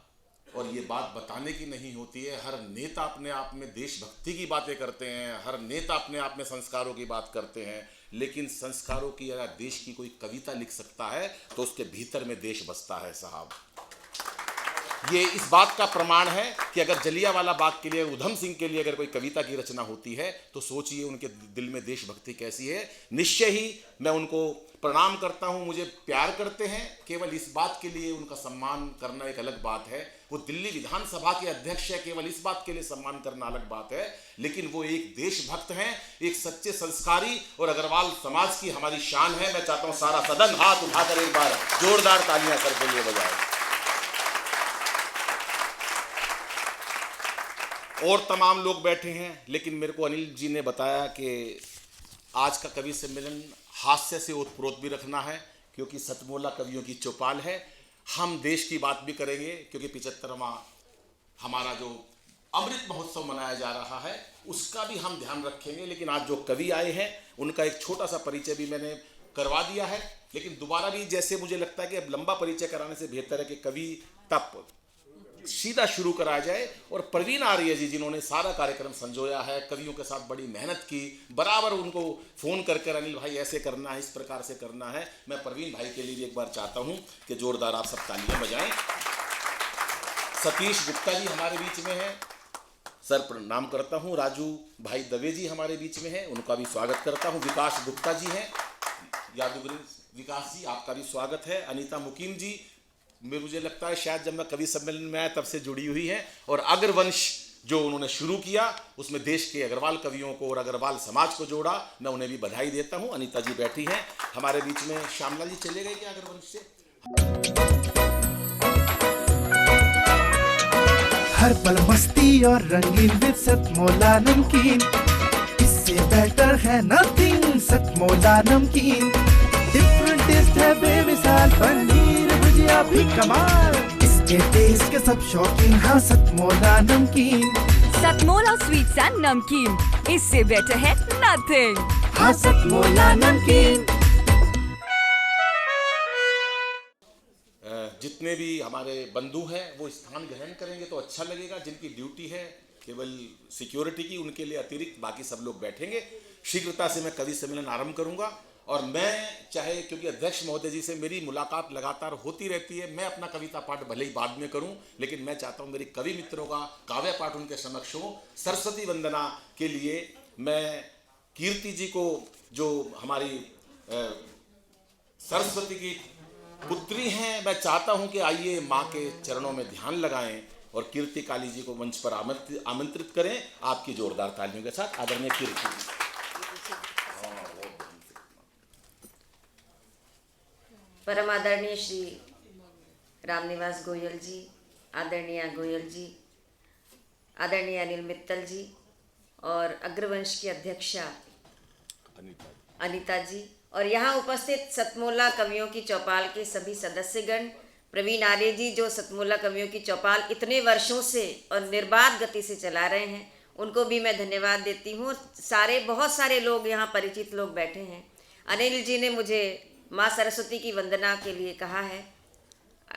और ये बात बताने की नहीं होती है, हर नेता अपने आप में देशभक्ति की बातें करते हैं, हर नेता अपने आप में संस्कारों की बात करते हैं, लेकिन संस्कारों की अगर देश की कोई कविता लिख सकता है तो उसके भीतर में देश बसता है साहब। ये इस बात का प्रमाण है कि अगर जलियांवाला बाग के लिए, उधम सिंह के लिए अगर कोई कविता की रचना होती है तो सोचिए उनके दिल में देशभक्ति कैसी है। निश्चय ही मैं उनको प्रणाम करता हूँ, मुझे प्यार करते हैं, केवल इस बात के लिए उनका सम्मान करना एक अलग बात है। वो दिल्ली विधानसभा के अध्यक्ष है, केवल इस बात के लिए सम्मान करना अलग बात है, लेकिन वो एक देशभक्त हैं, एक सच्चे संस्कारी, और अग्रवाल समाज की हमारी शान है। मैं चाहता हूँ सारा सदन हाथ उठाकर एक बार जोरदार तालियां करके लिए बजाए। और तमाम लोग बैठे हैं, लेकिन मेरे को अनिल जी ने बताया कि आज का कवि सम्मेलन हास्य से ओतप्रोत भी रखना है, क्योंकि सतमोला कवियों की चौपाल है। हम देश की बात भी करेंगे, क्योंकि 75वां हमारा जो अमृत महोत्सव मनाया जा रहा है उसका भी हम ध्यान रखेंगे। लेकिन आज जो कवि आए हैं उनका एक छोटा सा परिचय भी मैंने करवा दिया है, लेकिन दोबारा भी जैसे मुझे लगता है कि अब लंबा परिचय कराने से बेहतर है कि कवि तप सीधा शुरू करा जाए। और प्रवीण आर्य जी जिन्होंने सारा कार्यक्रम संजोया है, कवियों के साथ बड़ी मेहनत की, बराबर उनको फ़ोन करके अनिल भाई ऐसे करना है, इस प्रकार से करना है। मैं प्रवीण भाई के लिए भी एक बार चाहता हूँ कि जोरदार आप सब तालियां बजाएं। सतीश गुप्ता जी हमारे बीच में हैं, सर प्रणाम करता हूँ। राजू भाई दवे जी हमारे बीच में हैं, उनका भी स्वागत करता हूँ। विकास गुप्ता जी हैं, यादवगिरी विकास जी आपका भी स्वागत है। अनीता मुकीम जी मुझे लगता है शायद जब मैं कवि सम्मेलन में आया तब से जुड़ी हुई है। और अग्रवंश जो उन्होंने शुरू किया उसमें देश के अग्रवाल कवियों को और अग्रवाल समाज को जोड़ा, मैं उन्हें भी बधाई देता हूँ। अनीता जी बैठी हैं हमारे बीच में। श्यामला जी चले गए क्या अग्रवंश से? हर पल मस्ती और रंगीन विद सतमोला नमकीन, इससे बेटर है नथिंग। सतमोला नमकीन डिफरेंट टेस्ट है बेमिसाल, पनीर भुजिया भी कमाल, इसके टेस्ट के सब शौकीन। हाँ सतमोला नमकीन, सतमोला स्वीट्स एंड नमकीन, इससे बेटर है नथिंग। हाँ सतमोला नमकीन। जितने भी हमारे बंधु हैं वो स्थान ग्रहण करेंगे तो अच्छा लगेगा। जिनकी ड्यूटी है केवल सिक्योरिटी की, उनके लिए अतिरिक्त बाकी सब लोग बैठेंगे। शीघ्रता से मैं कवि सम्मेलन आरंभ करूंगा। और मैं चाहे, क्योंकि अध्यक्ष महोदय जी से मेरी मुलाकात लगातार होती रहती है, मैं अपना कविता पाठ भले ही बाद में करूं, लेकिन मैं चाहता हूं मेरे कवि मित्रों का काव्य पाठ उनके समक्ष हो। सरस्वती वंदना के लिए मैं कीर्ति जी को, जो हमारी सरस्वती की पुत्री हैं, मैं चाहता हूं कि आइए माँ के चरणों में ध्यान लगाएं और कीर्ति काली जी को मंच पर आमंत्रित करें आपकी जोरदार तालियों के साथ। आदरणीय कीर्ति जी। परम आदरणीय श्री रामनिवास गोयल जी, आदरणीय गोयल जी, आदरणीय अनिल मित्तल जी और अग्रवंश की अध्यक्षा अनीता जी, और यहाँ उपस्थित सतमोला कवियों की चौपाल के सभी सदस्यगण, प्रवीण आर्य जी जो सतमोला कवियों की चौपाल इतने वर्षों से और निर्बाध गति से चला रहे हैं, उनको भी मैं धन्यवाद देती हूँ। बहुत सारे लोग यहाँ परिचित लोग बैठे हैं। अनिल जी ने मुझे माँ सरस्वती की वंदना के लिए कहा है,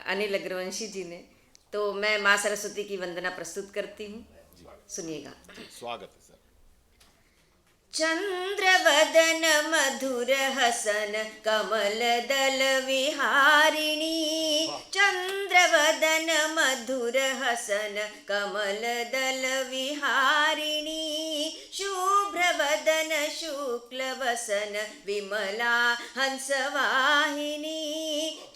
अनिल अग्रवंशी जी ने, तो मैं माँ सरस्वती की वंदना प्रस्तुत करती हूँ, सुनिएगा। स्वागत है सर। चंद्रवदन मधुर हसन कमल दल विहारिणी, चंद्रवदन मधुर हसन कमल दल विहारिणी, शुभ्रवदन शुक्ल वसन विमला हंसवाहिनी,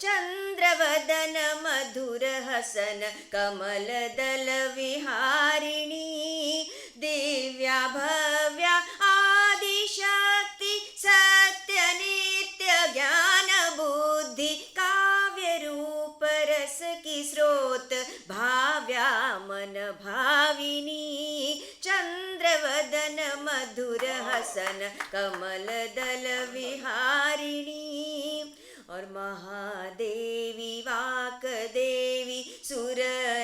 चंद्रवदन मधुर हसन कमल दल विहारिणी, दिव्या भव्या आदिशक्ति सत्य नित्य ज्ञान बुद्धि काव्य रूप रस की स्रोत भाव्या मन भाविनी, चंद्रवदन मधुर हसन कमल दल विहारिणी। और महादेवी वाक देवी सुर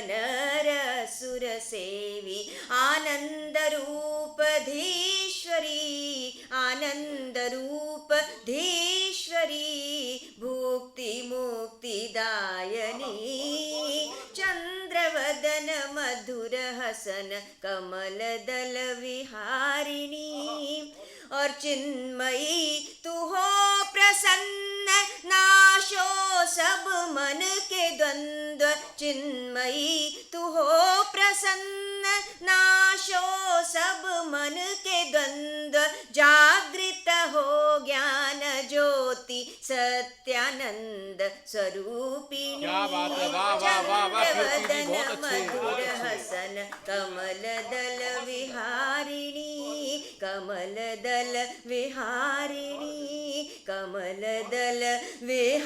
नर सुर सेवी, आनंद रूप धीश्वरी, आनंद रूप धीश्वरी, भुक्ति मुक्ति दायनी, चंद्रवदन मधुर हसन कमल दल विहारिणी। और चिन्मयी तू हो प्रसन्न, नाशो सब मन के द्वंद्व, चिन्मयी तू हो प्रसन्न, नाशो सब मन के द्वंद्व, जागृत हो ज्ञान ज्योति सत्यानंद स्वरूपिणी, चंद्रवदन मधुर हसन कमल दल विहारिणी, कमल दल विहारिणी, कमल दल विहारिणी।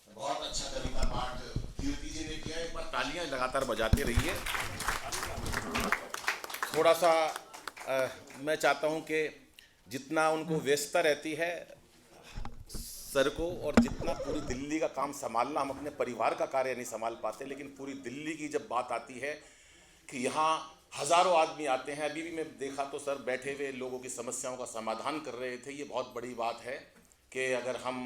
बहुत अच्छा कविता पाठ कीर्ति जी ने किया। एक बार तालियां लगातार बजाते रहिए। थोड़ा सा मैं चाहता हूं कि जितना उनको व्यस्तता रहती है सर को, और जितना पूरी दिल्ली का काम संभालना, हम अपने परिवार का कार्य नहीं संभाल पाते, लेकिन पूरी दिल्ली की जब बात आती है कि यहाँ हजारों आदमी आते हैं। अभी भी मैं देखा तो सर बैठे हुए लोगों की समस्याओं का समाधान कर रहे थे। ये बहुत बड़ी बात है कि अगर हम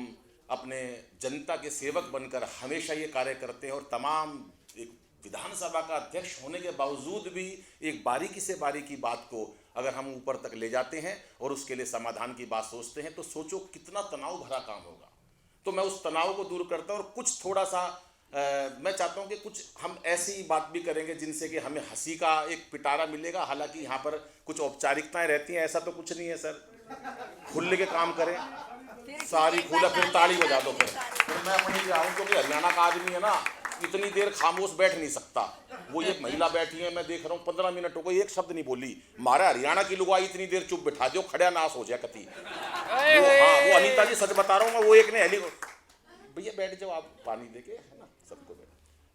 अपने जनता के सेवक बनकर हमेशा ये कार्य करते हैं और तमाम एक विधानसभा का अध्यक्ष होने के बावजूद भी एक बारीकी से बारीकी बात को अगर हम ऊपर तक ले जाते हैं और उसके लिए समाधान की बात सोचते हैं तो सोचो कितना तनाव भरा काम होगा। तो मैं उस तनाव को दूर करता हूँ और कुछ थोड़ा सा मैं चाहता हूँ कि कुछ हम ऐसी बात भी करेंगे जिनसे कि हमें हंसी का एक पिटारा मिलेगा। हालांकि यहाँ पर कुछ औपचारिकताएं रहती हैं, ऐसा तो कुछ नहीं है सर। खुले के काम करें, सारी खुला, फिर ताली बजा दो। फिर मैं अपनी जाऊँ क्योंकि हरियाणा का आदमी है ना, इतनी देर खामोश बैठ नहीं सकता। वो एक महिला बैठी है, मैं देख रहा हूँ 15 मिनट हो गए, एक शब्द नहीं बोली। मारा हरियाणा की लुगाई इतनी देर चुप बैठा दो, खड़ा नाश हो जाए कति। वो अनीता जी सच बता रहा हूँ मैं, वो एक ने भैया बैठ जाओ आप पानी देके, है ना, सबको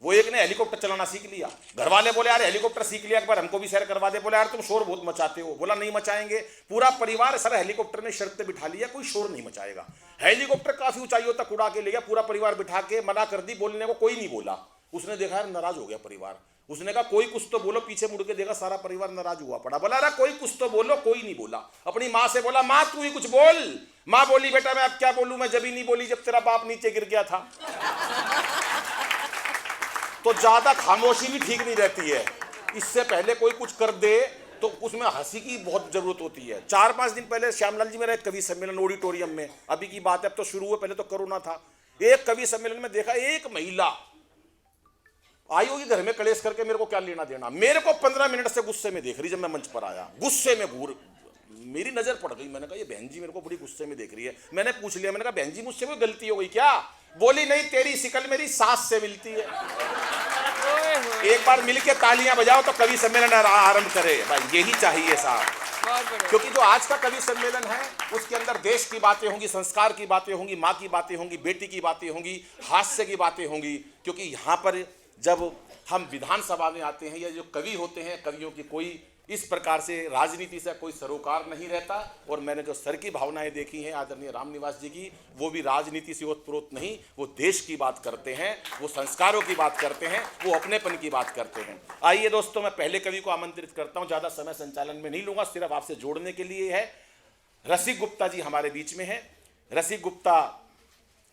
वो एक ने हेलीकॉप्टर चलाना सीख लिया। घर वाले बोले यार हेलीकॉप्टर सीख लिया, एक बार हमको भी सैर करवा दे। बोला यार तुम शोर बहुत मचाते हो। बोला नहीं मचाएंगे। पूरा परिवार सर हेलीकॉप्टर ने शर्त पे बिठा लिया, कोई शोर नहीं मचाएगा। हेलीकॉप्टर काफी ऊंचाइयों तक उड़ा के ले गया, पूरा परिवार बिठा के मना कर दी, बोलने को कोई नहीं बोला। उसने देखा यार नाराज हो गया परिवार। उसने कहा कोई कुछ तो बोलो, पीछे मुड़ के देखा सारा परिवार नाराज हुआ पड़ा। बोला अरे कोई कुछ तो बोलो, कोई नहीं बोला। अपनी माँ से बोला माँ तू ही कुछ बोल। माँ बोली बेटा मैं अब क्या बोलूं, मैं जब ही नहीं बोली जब तेरा बाप नीचे गिर गया था। तो ज्यादा खामोशी भी ठीक नहीं रहती है। इससे पहले कोई कुछ कर दे तो उसमें हंसी की बहुत जरूरत होती है। 4-5 दिन पहले श्यामलाल जी मेरा एक कवि सम्मेलन ऑडिटोरियम में, अभी की बात है, अब तो शुरू हुआ, पहले तो कोरोना था। एक कवि सम्मेलन में देखा एक महिला आई होगी घर में कलेश करके, मेरे को क्या लेना देना। मेरे को 15 मिनट से गुस्से में देख रही। जब मैं मंच पर आया गुस्से में घूर, मेरी नजर पड़ गई। मैंने कहा ये बहन जी मेरे को बड़ी गुस्से में देख रही है। मैंने पूछ लिया, मैंने कहा बहन जी मुझसे कोई गलती हो गई क्या? बोली नहीं तेरी शिकल मेरी सास से मिलती है। एक बार मिलके तालियां बजाओ तो कवि सम्मेलन आरंभ करे। भाई यही चाहिए साहब, क्योंकि जो आज का कवि सम्मेलन है उसके अंदर देश की बातें होंगी, संस्कार की बातें होंगी, माँ की बातें होंगी, बेटी की बातें होंगी, हास्य की बातें होंगी। क्योंकि यहाँ पर जब हम विधानसभा में आते हैं या जो कवि होते हैं, कवियों की कोई इस प्रकार से राजनीति से कोई सरोकार नहीं रहता। और मैंने जो सर की भावनाएं देखी हैं आदरणीय रामनिवास जी की, वो भी राजनीति से ओतप्रोत नहीं, वो देश की बात करते हैं, वो संस्कारों की बात करते हैं, वो अपनेपन की बात करते हैं। आइए दोस्तों, मैं पहले कवि को आमंत्रित करता हूं, ज़्यादा समय संचालन में नहीं लूँगा, सिर्फ आपसे जोड़ने के लिए है। रसिक गुप्ता जी हमारे बीच में है। रसिक गुप्ता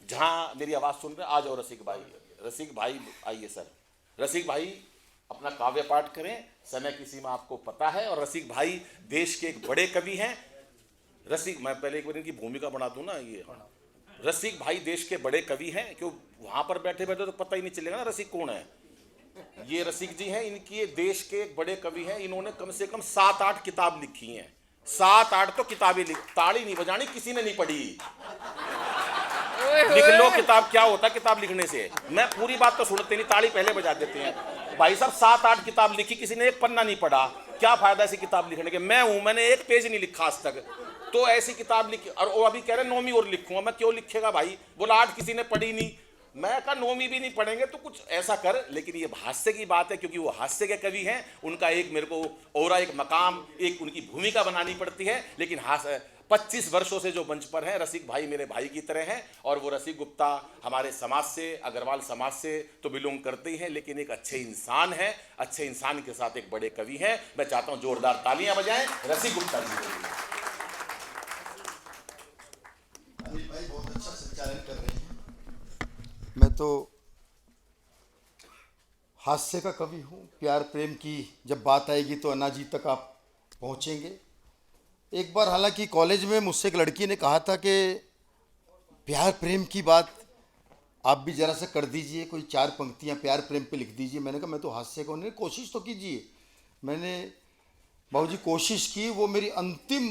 जहाँ मेरी आवाज़ सुन रहे, आ जाओ रसिक भाई। रसिक भाई आइए सर। रसिक भाई अपना काव्य पाठ करें, समय की सीमा आपको पता है। और रसिक भाई देश के एक बड़े कवि हैं। रसिक, मैं पहले एक बार इनकी भूमिका बना दूं ना। ये रसिक भाई देश के बड़े कवि हैं। क्यों वहां पर बैठे बैठे तो पता ही नहीं चलेगा ना रसिक कौन है। ये रसिक जी हैं, इनकी देश के एक बड़े कवि हैं। इन्होंने कम से कम 7-8 किताब लिखी हैं। 7-8 तो किताबें ताड़ी नहीं बजानी, किसी ने नहीं पढ़ी। लिख लो किताब, क्या होता है किताब लिखने से। मैं पूरी बात तो सुनते नहीं, ताली पहले बजा देते हैं। भाई साहब 7-8 किताब लिखी, किसी ने एक पन्ना नहीं पढ़ा। क्या फायदा ऐसी किताब लिखने के। मैं हूं, मैंने एक पेज नहीं लिखा आज तक। तो ऐसी किताब लिखी, और वो अभी कह रहे 9वीं और लिखूंगा। मैं क्यों लिखेगा भाई? बोला 8 किसी ने पढ़ी नहीं। मैं कहा 9वीं भी नहीं पढ़ेंगे तो कुछ ऐसा कर। लेकिन ये हास्य की बात है, क्योंकि वो हास्य के कवि हैं। उनका एक मेरे को और एक मकाम, एक उनकी भूमिका बनानी पड़ती है। लेकिन 25 वर्षों से जो मंच पर हैं, रसिक भाई मेरे भाई की तरह हैं। और वो रसिक गुप्ता हमारे समाज से, अग्रवाल समाज से तो बिलोंग करते ही हैं, लेकिन एक अच्छे इंसान हैं। अच्छे इंसान के साथ एक बड़े कवि हैं। मैं चाहता हूं जोरदार तालियां बजाएं रसिक गुप्ता जी के लिए। अनिल भाई बहुत अच्छा संचालन कर रहे हैं। मैं तो हास्य का कवि हूँ। प्यार प्रेम की जब बात आएगी तो अन्ना जी तक आप पहुँचेंगे। एक बार हालांकि कॉलेज में मुझसे एक लड़की ने कहा था कि प्यार प्रेम की बात आप भी ज़रा सा कर दीजिए, कोई 4 पंक्तियाँ प्यार प्रेम पे लिख दीजिए। मैंने कहा मैं तो हास्य को नहीं, कोशिश तो कीजिए। मैंने बाबूजी कोशिश की, वो मेरी अंतिम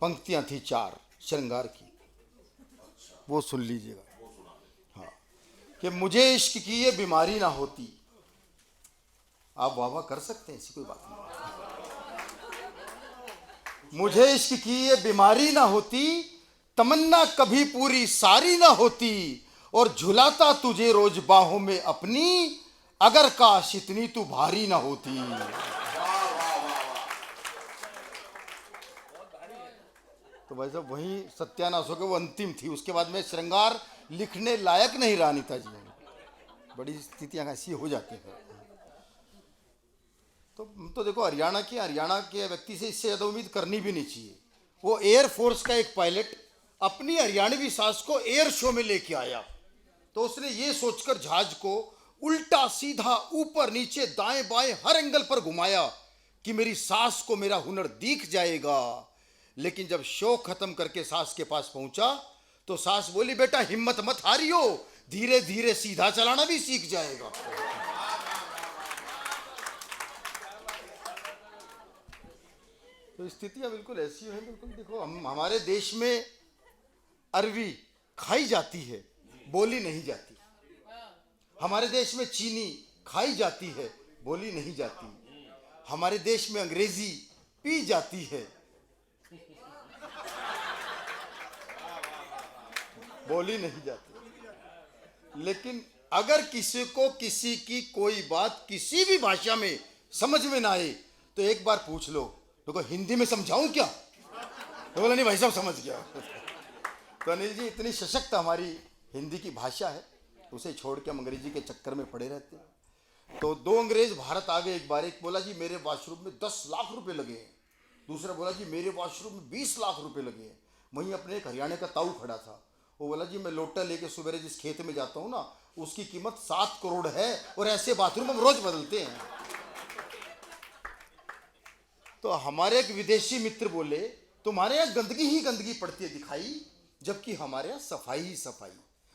पंक्तियाँ थी 4 श्रृंगार की, वो सुन लीजिएगा। हाँ, कि मुझे इश्क की ये बीमारी ना होती। आप वाह वाह कर सकते हैं, ऐसी कोई बात नहीं। मुझे इश्क की ये बीमारी ना होती, तमन्ना कभी पूरी सारी ना होती, और झुलाता तुझे रोज बाहों में अपनी, अगर काश इतनी तू भारी ना होती। तो भाई साहब वही सत्यानाश हो गया, वो अंतिम थी। उसके बाद में श्रृंगार लिखने लायक नहीं रहा अनीता जी। बड़ी स्थितियां ऐसी हो जाती हैं। तो देखो, हरियाणा के व्यक्ति से इससे ज़्यादा उम्मीद करनी भी नहीं चाहिए। वो एयरफोर्स का एक पायलट अपनी हरियाणवी सास को एयर शो में लेके आया, तो उसने ये सोचकर जहाज को उल्टा सीधा ऊपर नीचे दाएं बाएं हर एंगल पर घुमाया कि मेरी सास को मेरा हुनर दिख जाएगा। लेकिन जब शो खत्म करके सास के पास पहुंचा तो सास बोली, बेटा हिम्मत मत हारियो, धीरे धीरे सीधा चलाना भी सीख जाएगा। तो स्थितियां बिल्कुल ऐसी हैं। बिल्कुल देखो, हमारे देश में अरबी खाई जाती है, बोली नहीं जाती। हमारे देश में चीनी खाई जाती है, बोली नहीं जाती। हमारे देश में अंग्रेजी पी जाती है, बोली नहीं जाती। लेकिन अगर किसी को किसी की कोई बात किसी भी भाषा में समझ में ना आए तो एक बार पूछ लो, देखो हिंदी में समझाऊं क्या? तो बोला, नहीं भाई साहब समझ गया। तो अनिल जी, इतनी सशक्त हमारी हिंदी की भाषा है, उसे छोड़ के हम अंग्रेजी के चक्कर में पड़े रहते हैं। तो दो अंग्रेज भारत आ गए एक बार। एक बोला, जी मेरे वॉशरूम में 10 लाख रुपए लगे हैं। दूसरा बोला, जी मेरे वॉशरूम में 20 लाख रुपए लगे हैं। वहीं अपने एक हरियाणा का ताऊ खड़ा था, वो बोला, जी मैं लोटा लेके सुबह जिस खेत में जाता हूँ ना, उसकी कीमत 7 करोड़ है और ऐसे बाथरूम हम रोज बदलते हैं। तो हमारे एक विदेशी मित्र बोले, तुम्हारे यहाँ गंदगी ही गंदगी पड़ती है दिखाई, जबकि हमारे यहाँ सफाई ही सफाई।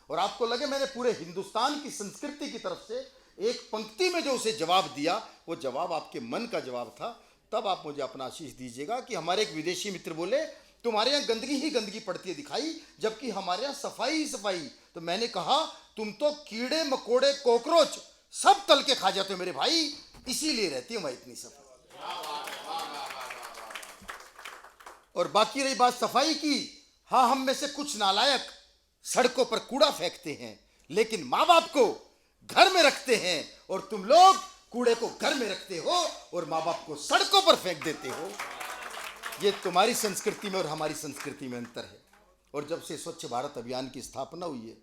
और आपको लगे मैंने पूरे हिंदुस्तान की संस्कृति की तरफ से एक पंक्ति में जो उसे जवाब दिया, वो जवाब आपके मन का जवाब था। तब आप मुझे अपना आशीष दीजिएगा कि हमारे एक विदेशी मित्र बोले, तुम्हारे यहाँ गंदगी ही गंदगी पड़ती है दिखाई, जबकि हमारे यहाँ सफाई ही सफाई। तो मैंने कहा, तुम तो कीड़े मकोड़े कॉकरोच सब तल के खा जाते हो मेरे भाई, इसीलिए रहती है वहां इतनी सफाई। और बाकी रही बात सफाई की, हाँ हम में से कुछ नालायक सड़कों पर कूड़ा फेंकते हैं, लेकिन माँ बाप को घर में रखते हैं, और तुम लोग कूड़े को घर में रखते हो और माँ बाप को सड़कों पर फेंक देते हो। ये तुम्हारी संस्कृति में और हमारी संस्कृति में अंतर है। और जब से स्वच्छ भारत अभियान की स्थापना हुई है,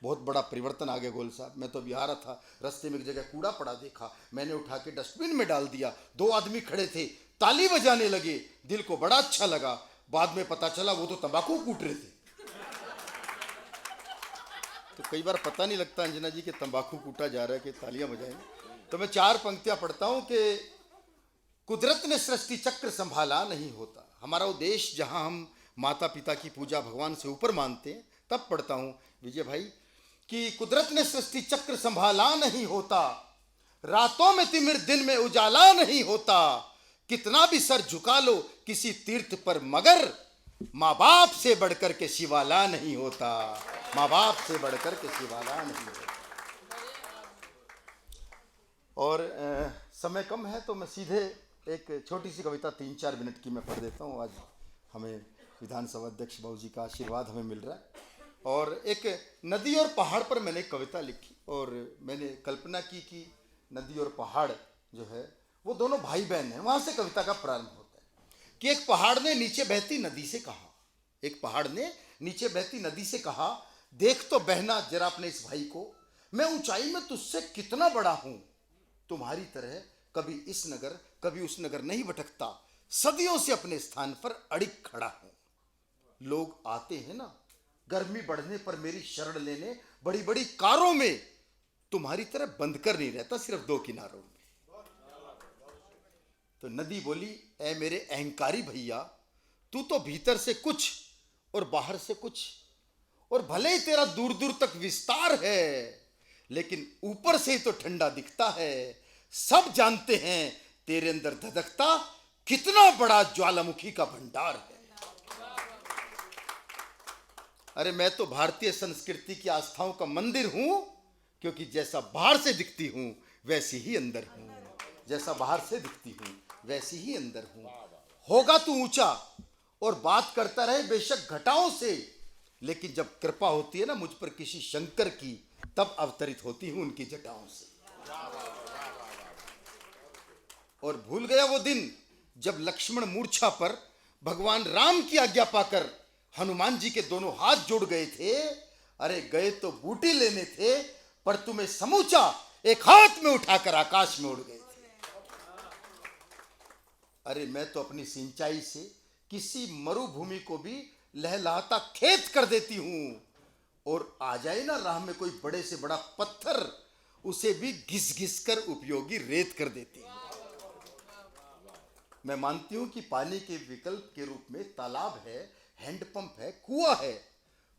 बहुत बड़ा परिवर्तन आ गया गोल साहब। मैं तो अभी आ रहा था, रास्ते में एक जगह कूड़ा पड़ा देखा, मैंने उठा के डस्टबिन में डाल दिया। 2 आदमी खड़े थे, ताली बजाने लगे, दिल को बड़ा अच्छा लगा। बाद में पता चला वो तो तंबाकू कूट रहे थे। तो कई बार पता नहीं लगता अंजना जी कि तंबाकू कूटा जा रहा है कि तालियां बजाएंगे। तो मैं 4 पंक्तियां पढ़ता हूं कि कुदरत ने सृष्टि चक्र संभाला नहीं होता। हमारा वो देश जहां हम माता पिता की पूजा भगवान से ऊपर मानते हैं। तब पढ़ता हूं विजय भाई कि कुदरत ने सृष्टि चक्र संभाला नहीं होता, रातों में तिमिर दिन में उजाला नहीं होता, कितना भी सर झुका लो किसी तीर्थ पर, मगर माँ बाप से बढ़कर के शिवाला नहीं होता, माँ बाप से बढ़कर के शिवाला नहीं होता। और समय कम है तो मैं सीधे एक छोटी सी कविता 3-4 मिनट की मैं पढ़ देता हूँ। आज हमें विधानसभा अध्यक्ष बाबू जी का आशीर्वाद हमें मिल रहा है। और एक नदी और पहाड़ पर मैंने एक कविता लिखी, और मैंने कल्पना की कि नदी और पहाड़ जो है वो दोनों भाई बहन हैं। वहाँ से कविता का प्रारंभ होता है कि एक पहाड़ ने नीचे बहती नदी से कहा, एक पहाड़ ने नीचे बहती नदी से कहा, देख तो बहना जरा अपने इस भाई को, मैं ऊंचाई में तुझसे कितना बड़ा हूं, तुम्हारी तरह कभी इस नगर कभी उस नगर नहीं भटकता, सदियों से अपने स्थान पर अड़िग खड़ा हूं। लोग आते हैं ना गर्मी बढ़ने पर मेरी शरण लेने, बड़ी बड़ी कारों में, तुम्हारी तरह बंद कर नहीं रहता सिर्फ 2 किनारों में। तो नदी बोली, ऐ मेरे अहंकारी भैया, तू तो भीतर से कुछ और बाहर से कुछ, और भले ही तेरा दूर दूर तक विस्तार है, लेकिन ऊपर से ही तो ठंडा दिखता है। सब जानते हैं तेरे अंदर धधकता कितना बड़ा ज्वालामुखी का भंडार है। अरे मैं तो भारतीय संस्कृति की आस्थाओं का मंदिर हूं, क्योंकि जैसा बाहर से दिखती हूं वैसी ही अंदर हूं, जैसा बाहर से दिखती हूं वैसी ही अंदर हूं। होगा तू ऊंचा और बात करता रहे बेशक घटाओं से, लेकिन जब कृपा होती है ना मुझ पर किसी शंकर की, तब अवतरित होती हूं उनकी जटाओं से। और भूल गया वो दिन जब लक्ष्मण मूर्छा पर भगवान राम की आज्ञा पाकर हनुमान जी के दोनों हाथ जोड़ गए थे। अरे गए तो बूटी लेने थे, पर तुम्हें समूचा एक हाथ में उठाकर आकाश में उड़ गए थे। अरे मैं तो अपनी सिंचाई से किसी मरुभूमि को भी लहलहाता खेत कर देती हूं, और आ जाए ना राह में कोई बड़े से बड़ा पत्थर, उसे भी घिस घिस कर उपयोगी रेत कर देती हूं। मैं मानती हूं कि पानी के विकल्प के रूप में तालाब है, हैंडपंप है, कुआं है,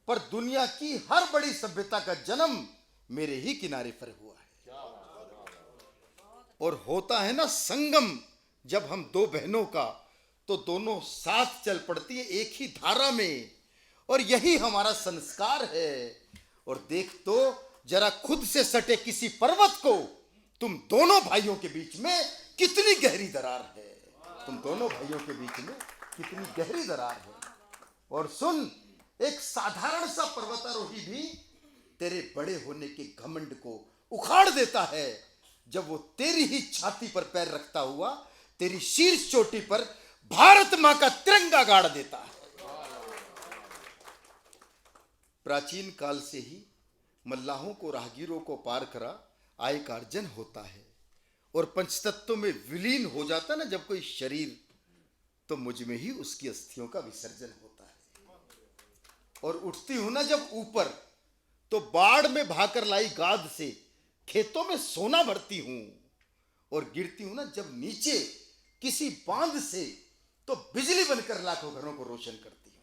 पर दुनिया की हर बड़ी सभ्यता का जन्म मेरे ही किनारे पर हुआ है। और होता है ना संगम जब हम दो बहनों का, तो दोनों साथ चल पड़ती है एक ही धारा में, और यही हमारा संस्कार है। और देख तो जरा खुद से सटे किसी पर्वत को, तुम दोनों भाइयों के बीच में कितनी गहरी दरार है, तुम दोनों भाइयों के बीच में कितनी गहरी दरार है। और सुन, एक साधारण सा पर्वतारोही भी तेरे बड़े होने के घमंड को उखाड़ देता है जब वो तेरी ही छाती पर पैर रखता हुआ तेरी शीर्ष चोटी पर भारत मां का तिरंगा गाड़ देता है। प्राचीन काल से ही मल्लाहों को, राहगीरों को पार करा आय का अर्जन होता है, और पंचतत्वों में विलीन हो जाता ना जब कोई शरीर, तो मुझ में ही उसकी अस्थियों का विसर्जन होता है। और उठती हूं ना जब ऊपर, तो बाढ़ में भाकर लाई गाद से खेतों में सोना भरती हूं, और गिरती हूं ना जब नीचे किसी बांध से, तो बिजली बनकर लाखों घरों को रोशन करती हूं।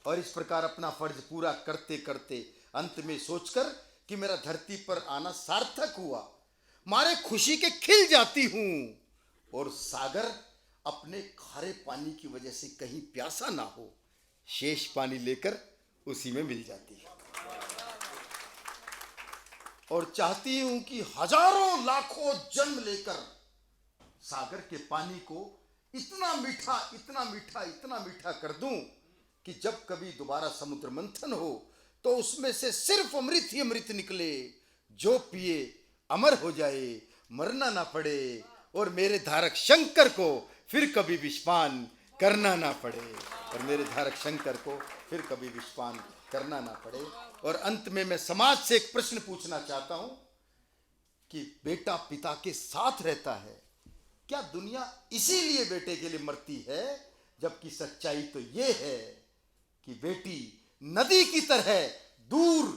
और इस प्रकार अपना फर्ज पूरा करते करते अंत में सोचकर कि मेरा धरती पर आना सार्थक हुआ, मारे खुशी के खिल जाती हूं। और सागर अपने खारे पानी की वजह से कहीं प्यासा ना हो, शेष पानी लेकर उसी में मिल जाती है। और चाहती हूं कि हजारों लाखों जन्म लेकर सागर के पानी को इतना मीठा, इतना मीठा, इतना मीठा कर दूं कि जब कभी दोबारा समुद्र मंथन हो तो उसमें से सिर्फ अमृत ही अमृत निकले, जो पिए अमर हो जाए, मरना ना पड़े, और मेरे धारक शंकर को फिर कभी विषपान करना ना पड़े, और मेरे धारक शंकर को फिर कभी विषपान करना ना पड़े। और अंत में मैं समाज से एक प्रश्न पूछना चाहता हूं कि बेटा पिता के साथ रहता है, क्या दुनिया इसीलिए बेटे के लिए मरती है? जबकि सच्चाई तो ये है कि बेटी नदी की तरह दूर,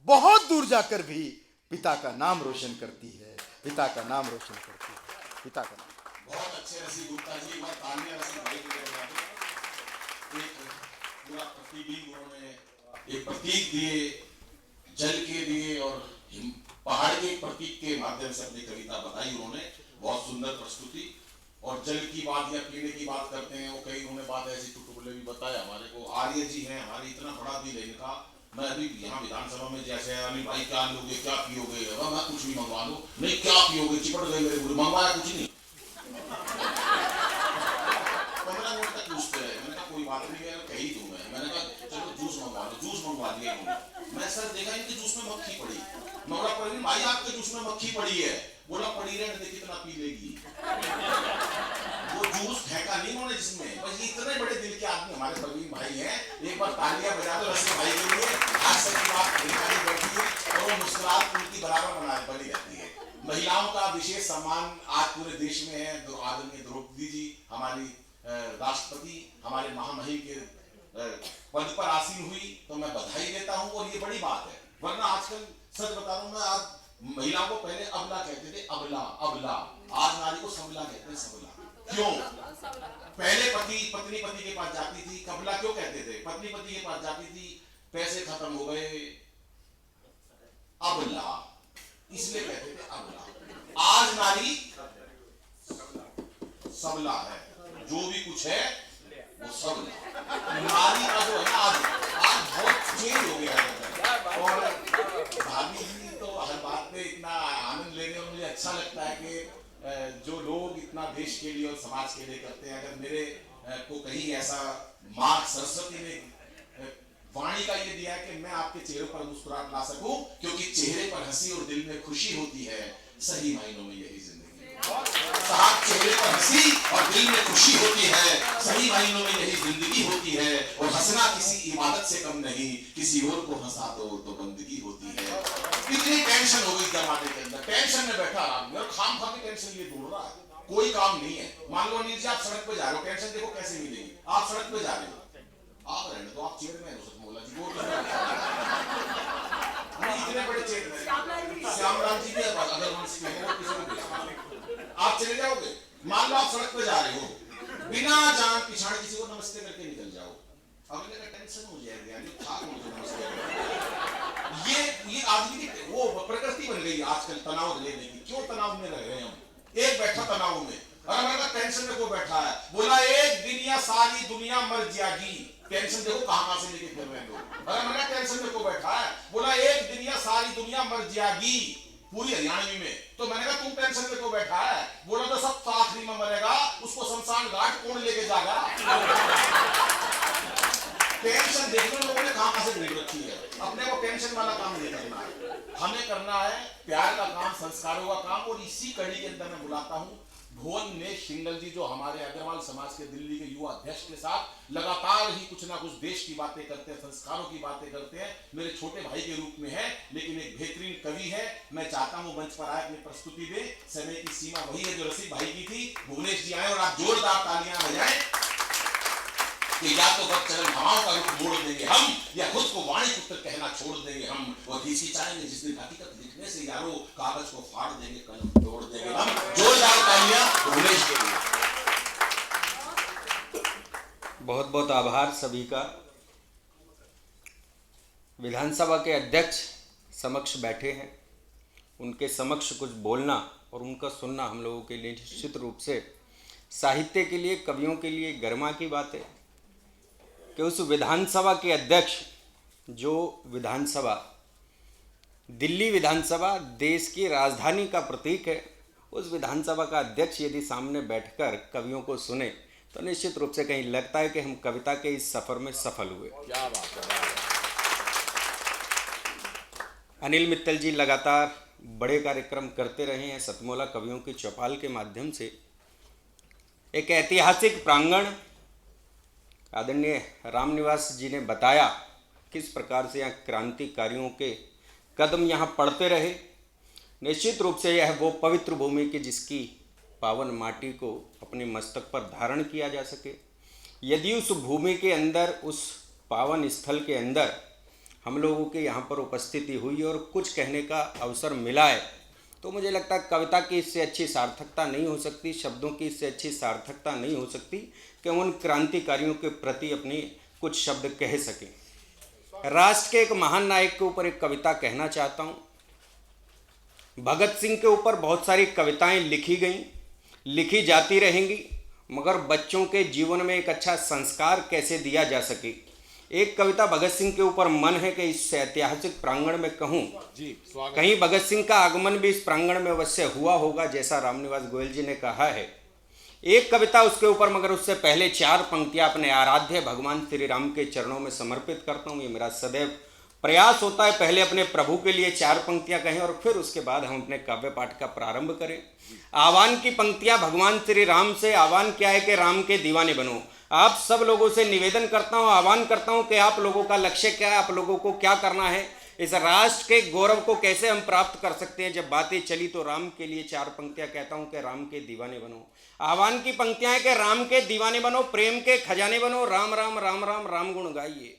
बहुत दूर जाकर भी पिता का नाम रोशन करती है, पिता का नाम रोशन करती है, पिता का नाम। बहुत अच्छे रसी गुप्ता जी, मैं तानिया रसी भाई के लिए एक पूरा प्रतीक उन्होंने एक प्रतीक दिए, जल के दिए और पहाड़ के प्रतीक के माध्यम से अपनी कविता बताई उन्होंने, बहुत सुंदर प्रस्तुति। और जल की बात या पीने की बात करते हैं, वो कई उन्होंने बात ऐसी चुटकुले भी बताया हमारे को। आर्य जी हैं हमारी, इतना बड़ा दिल है इनका। मैं अभी यहाँ विधानसभा में जैसे अनिल भाई क्या लोगे, क्या पियोगे, मैं कुछ भी मंगवा लो, नहीं क्या पियोगे, चिपट गए मेरे, मंगवाया कुछ नहीं। 15 मिनट तक पूछते रहे, मैंने कहा कोई बात नहीं है, कही दूं मैंने कहा चलो जूस मंगवा लो, जूस मंगवा दिया उन्होंने। मैं सर देखा इनके जूस में मक्खी पड़ी, मैं बोला प्रवीण भाई आपके जूस में मक्खी पड़ी है, बोला पड़ी रहे, देखिए कितना पी लेगी। वो जूस फेंका नहीं उन्होंने जिसमें, बस इतने बड़े दिल के आदमी हमारे प्रवीण भाई हैं। एक बार तालियां बजा दो रस्ते भाई के लिए, हास्य की बात दिखाई बैठी है और वो मुस्कुराहट उनकी बराबर बनी रहती है। महिलाओं का विशेष सम्मान आज पूरे देश में है। आदरणीय द्रौपदी जी हमारी राष्ट्रपति, हमारे महामहिम के पद पर आसीन हुई, तो मैं बधाई देता हूं, और ये बड़ी बात है। वरना आजकल सच बता रहा हूं मैं, आज महिलाओं को पहले अबला कहते थे, अबला अबला, आज नारी को सबला कहते हैं, सबला। क्यों? पहले पत्नी पति के पास जाती थी, कबला क्यों कहते थे? पत्नी पति के पास जाती थी, पैसे खत्म हो गए, अबला, इसलिए कहते थे अबला। आज नारी सबला है, जो भी कुछ है वो सबला। नारी का जो है ना आज बहुत चेंज हो गया है। और भाभी जी तो हर बात पे इतना आनंद ले रहे हैं, मुझे अच्छा लगता है कि जो लोग इतना देश के लिए और समाज के लिए करते हैं, अगर मेरे को कहीं ऐसा माँ सरस्वती ने वाणी का ये दिया है कि मैं आपके चेहरे पर मुस्कुराहट ला सकूं, क्योंकि चेहरे पर हंसी और दिल में खुशी होती है, सही मायनों में यही जिंदगी। साहब चेहरे पर हंसी और दिल में खुशी होती है, सही मायनों में यही जिंदगी होती है। और हंसना किसी इबादत से कम नहीं, किसी और को हंसा दो तो बंदगी होती है। इतनी टेंशन हो गई जमाने के अंदर, टेंशन में बैठा आदमी और खाम खा के टेंशन ये ढूंढ रहा है। कोई काम नहीं है। मान लो अनिल जी आप सड़क पे जा रहे हो, पेंशन देखो कैसे मिलेगी, आप सड़क पे जा रहे हो, आप रहने दो, आप चेयरमैन हो सतमोला जी, वो इतने बड़े चेयरमैन श्यामलाल जी भी अगर आप चले जाओगे। मान लो आप सड़क पे जा रहे हो, बिना जान पहचान किसी को नमस्ते करके निकल जाओ, अगले का टेंशन हो जाएगा, मुझे नमस्ते। ये आदमी की वो प्रकृति बन गई आजकल तनाव लेने की। क्यों तनाव में रह रहे हैं हम? एक बैठा तनाव में, अरे मैंने टेंशन में को बैठा है, बोला एक दिन या सारी दुनिया मर जाएगी। टेंशन देखो कहां से लेके फिर रहे हो। अरे मैंने टेंशन में को बैठा है, बोला एक दिन या सारी दुनिया मर जाएगी, पूरी हरियाणवी में। तो मैंने कहा तुम टेंशन में को बैठा है, बोला तो सब आखिरी में मरेगा, उसको शमशान घाट कौन लेके जाएगा। टेंशन देखने लोगों ने कहां से ढूंढ रखी है। अपने को टेंशन वाला काम नहीं करना है, हमें करना है प्यार का काम, संस्कारों का काम। और इसी कड़ी के अंदर मैं बुलाता हूं भुवनेश सिंगल जी, जो हमारे अग्रवाल समाज के दिल्ली के युवा अध्यक्ष के साथ लगातार ही कुछ ना कुछ देश की बातें करते हैं, संस्कारों की बातें करते हैं। मेरे छोटे भाई के रूप में है, लेकिन एक बेहतरीन कवि है। मैं चाहता हूं मंच पर आए, अपनी प्रस्तुति दे। समय की सीमा वही है जो रसिक भाई की थी। भुवनेश जी आए और आप जोरदार तालियां बजाएं कि या तो चरण हवाओं का रुख मोड़ देंगे हम, या खुद को वाणी पुत्र कहना छोड़ देंगे हम। और हिचकिचाएंगे जिस दिन हकीकत लिखने से यारो, कागज को फाड़ देंगे, कलम तोड़ देंगे हम। जोरदार तालियां भुवनेश के लिए। बहुत बहुत आभार सभी का। विधानसभा के अध्यक्ष समक्ष बैठे हैं, उनके समक्ष कुछ बोलना और उनका सुनना हम लोगों के लिए निश्चित रूप से साहित्य के लिए, कवियों के लिए गरिमा की बात है कि उस विधानसभा के अध्यक्ष, जो विधानसभा, दिल्ली विधानसभा देश की राजधानी का प्रतीक है, उस विधानसभा का अध्यक्ष यदि सामने बैठकर कवियों को सुने तो निश्चित रूप से कहीं लगता है कि हम कविता के इस सफर में सफल हुए। क्या बात है। अनिल मित्तल जी लगातार बड़े कार्यक्रम करते रहे हैं सतमोला कवियों की चौपाल के माध्यम से। एक ऐतिहासिक प्रांगण, आदरणीय रामनिवास जी ने बताया किस प्रकार से यहाँ क्रांतिकारियों के कदम यहाँ पड़ते रहे। निश्चित रूप से यह वो पवित्र भूमि की जिसकी पावन माटी को अपने मस्तक पर धारण किया जा सके। यदि उस भूमि के अंदर, उस पावन स्थल के अंदर हम लोगों के यहाँ पर उपस्थिति हुई और कुछ कहने का अवसर मिला है, तो मुझे लगता है कविता की इससे अच्छी सार्थकता नहीं हो सकती, शब्दों की इससे अच्छी सार्थकता नहीं हो सकती कि उन क्रांतिकारियों के प्रति अपनी कुछ शब्द कह सकें। राष्ट्र के एक महान नायक के ऊपर एक कविता कहना चाहता हूँ। भगत सिंह के ऊपर बहुत सारी कविताएं लिखी गईं, लिखी जाती रहेंगी, मगर बच्चों के जीवन में एक अच्छा संस्कार कैसे दिया जा सके। एक कविता भगत सिंह के ऊपर मन है कि इस ऐतिहासिक प्रांगण में कहूँ, कहीं भगत सिंह का आगमन भी इस प्रांगण में अवश्य हुआ होगा, जैसा रामनिवास गोयल जी ने कहा है। एक कविता उसके ऊपर, मगर उससे पहले 4 पंक्तियां अपने आराध्य भगवान श्री राम के चरणों में समर्पित करता हूँ। ये मेरा सदैव प्रयास होता है, पहले अपने प्रभु के लिए 4 पंक्तियां कहें और फिर उसके बाद हम अपने काव्य पाठ का प्रारंभ करें। आह्वान की पंक्तियां भगवान श्री राम से। आह्वान क्या है कि राम के दीवाने बनो। आप सब लोगों से निवेदन करता हूं, आह्वान करता हूं कि आप लोगों का लक्ष्य क्या है, आप लोगों को क्या करना है, इस राष्ट्र के गौरव को कैसे हम प्राप्त कर सकते हैं। जब बातें चली तो राम के लिए 4 पंक्तियां कहता हूं कि राम के दीवाने बनो। आह्वान की पंक्तियां हैं कि राम के दीवाने बनो, प्रेम के खजाने बनो, राम राम राम राम राम गुण गाइए।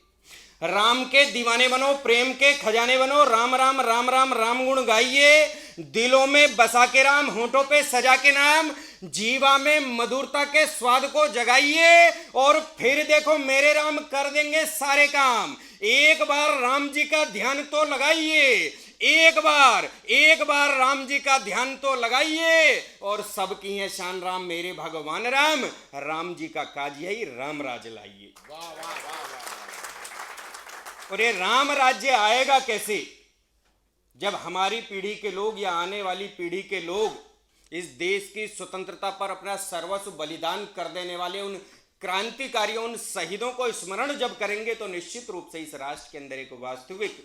राम के दीवाने बनो, प्रेम के खजाने बनो, राम राम राम राम राम गुण गाइए। दिलों में बसा के राम, होठों पे सजा के नाम, जीवा में मधुरता के स्वाद को जगाइए और फिर देखो मेरे राम कर देंगे सारे काम। एक बार राम जी का ध्यान तो लगाइए, एक बार राम जी का ध्यान तो लगाइए और सबकी है शान राम मेरे भगवान राम। राम जी का काज यही राम राज लाइए। और ये राम राज्य आएगा कैसे? जब हमारी पीढ़ी के लोग या आने वाली पीढ़ी के लोग इस देश की स्वतंत्रता पर अपना सर्वस्व बलिदान कर देने वाले उन क्रांतिकारियों, उन शहीदों को स्मरण जब करेंगे तो निश्चित रूप से इस राष्ट्र के अंदर एक वास्तविक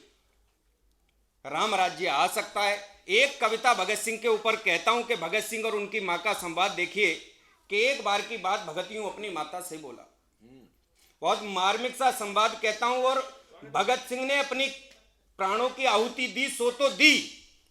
राम राज्य आ सकता है। एक कविता भगत सिंह के ऊपर कहता हूं कि भगत सिंह और उनकी मां का संवाद देखिए कि एक बार की बात भगत यूं अपनी माता से बोला। बहुत मार्मिक सा संवाद कहता हूं। और भगत सिंह ने अपनी प्राणों की आहुति दी, सो तो दी,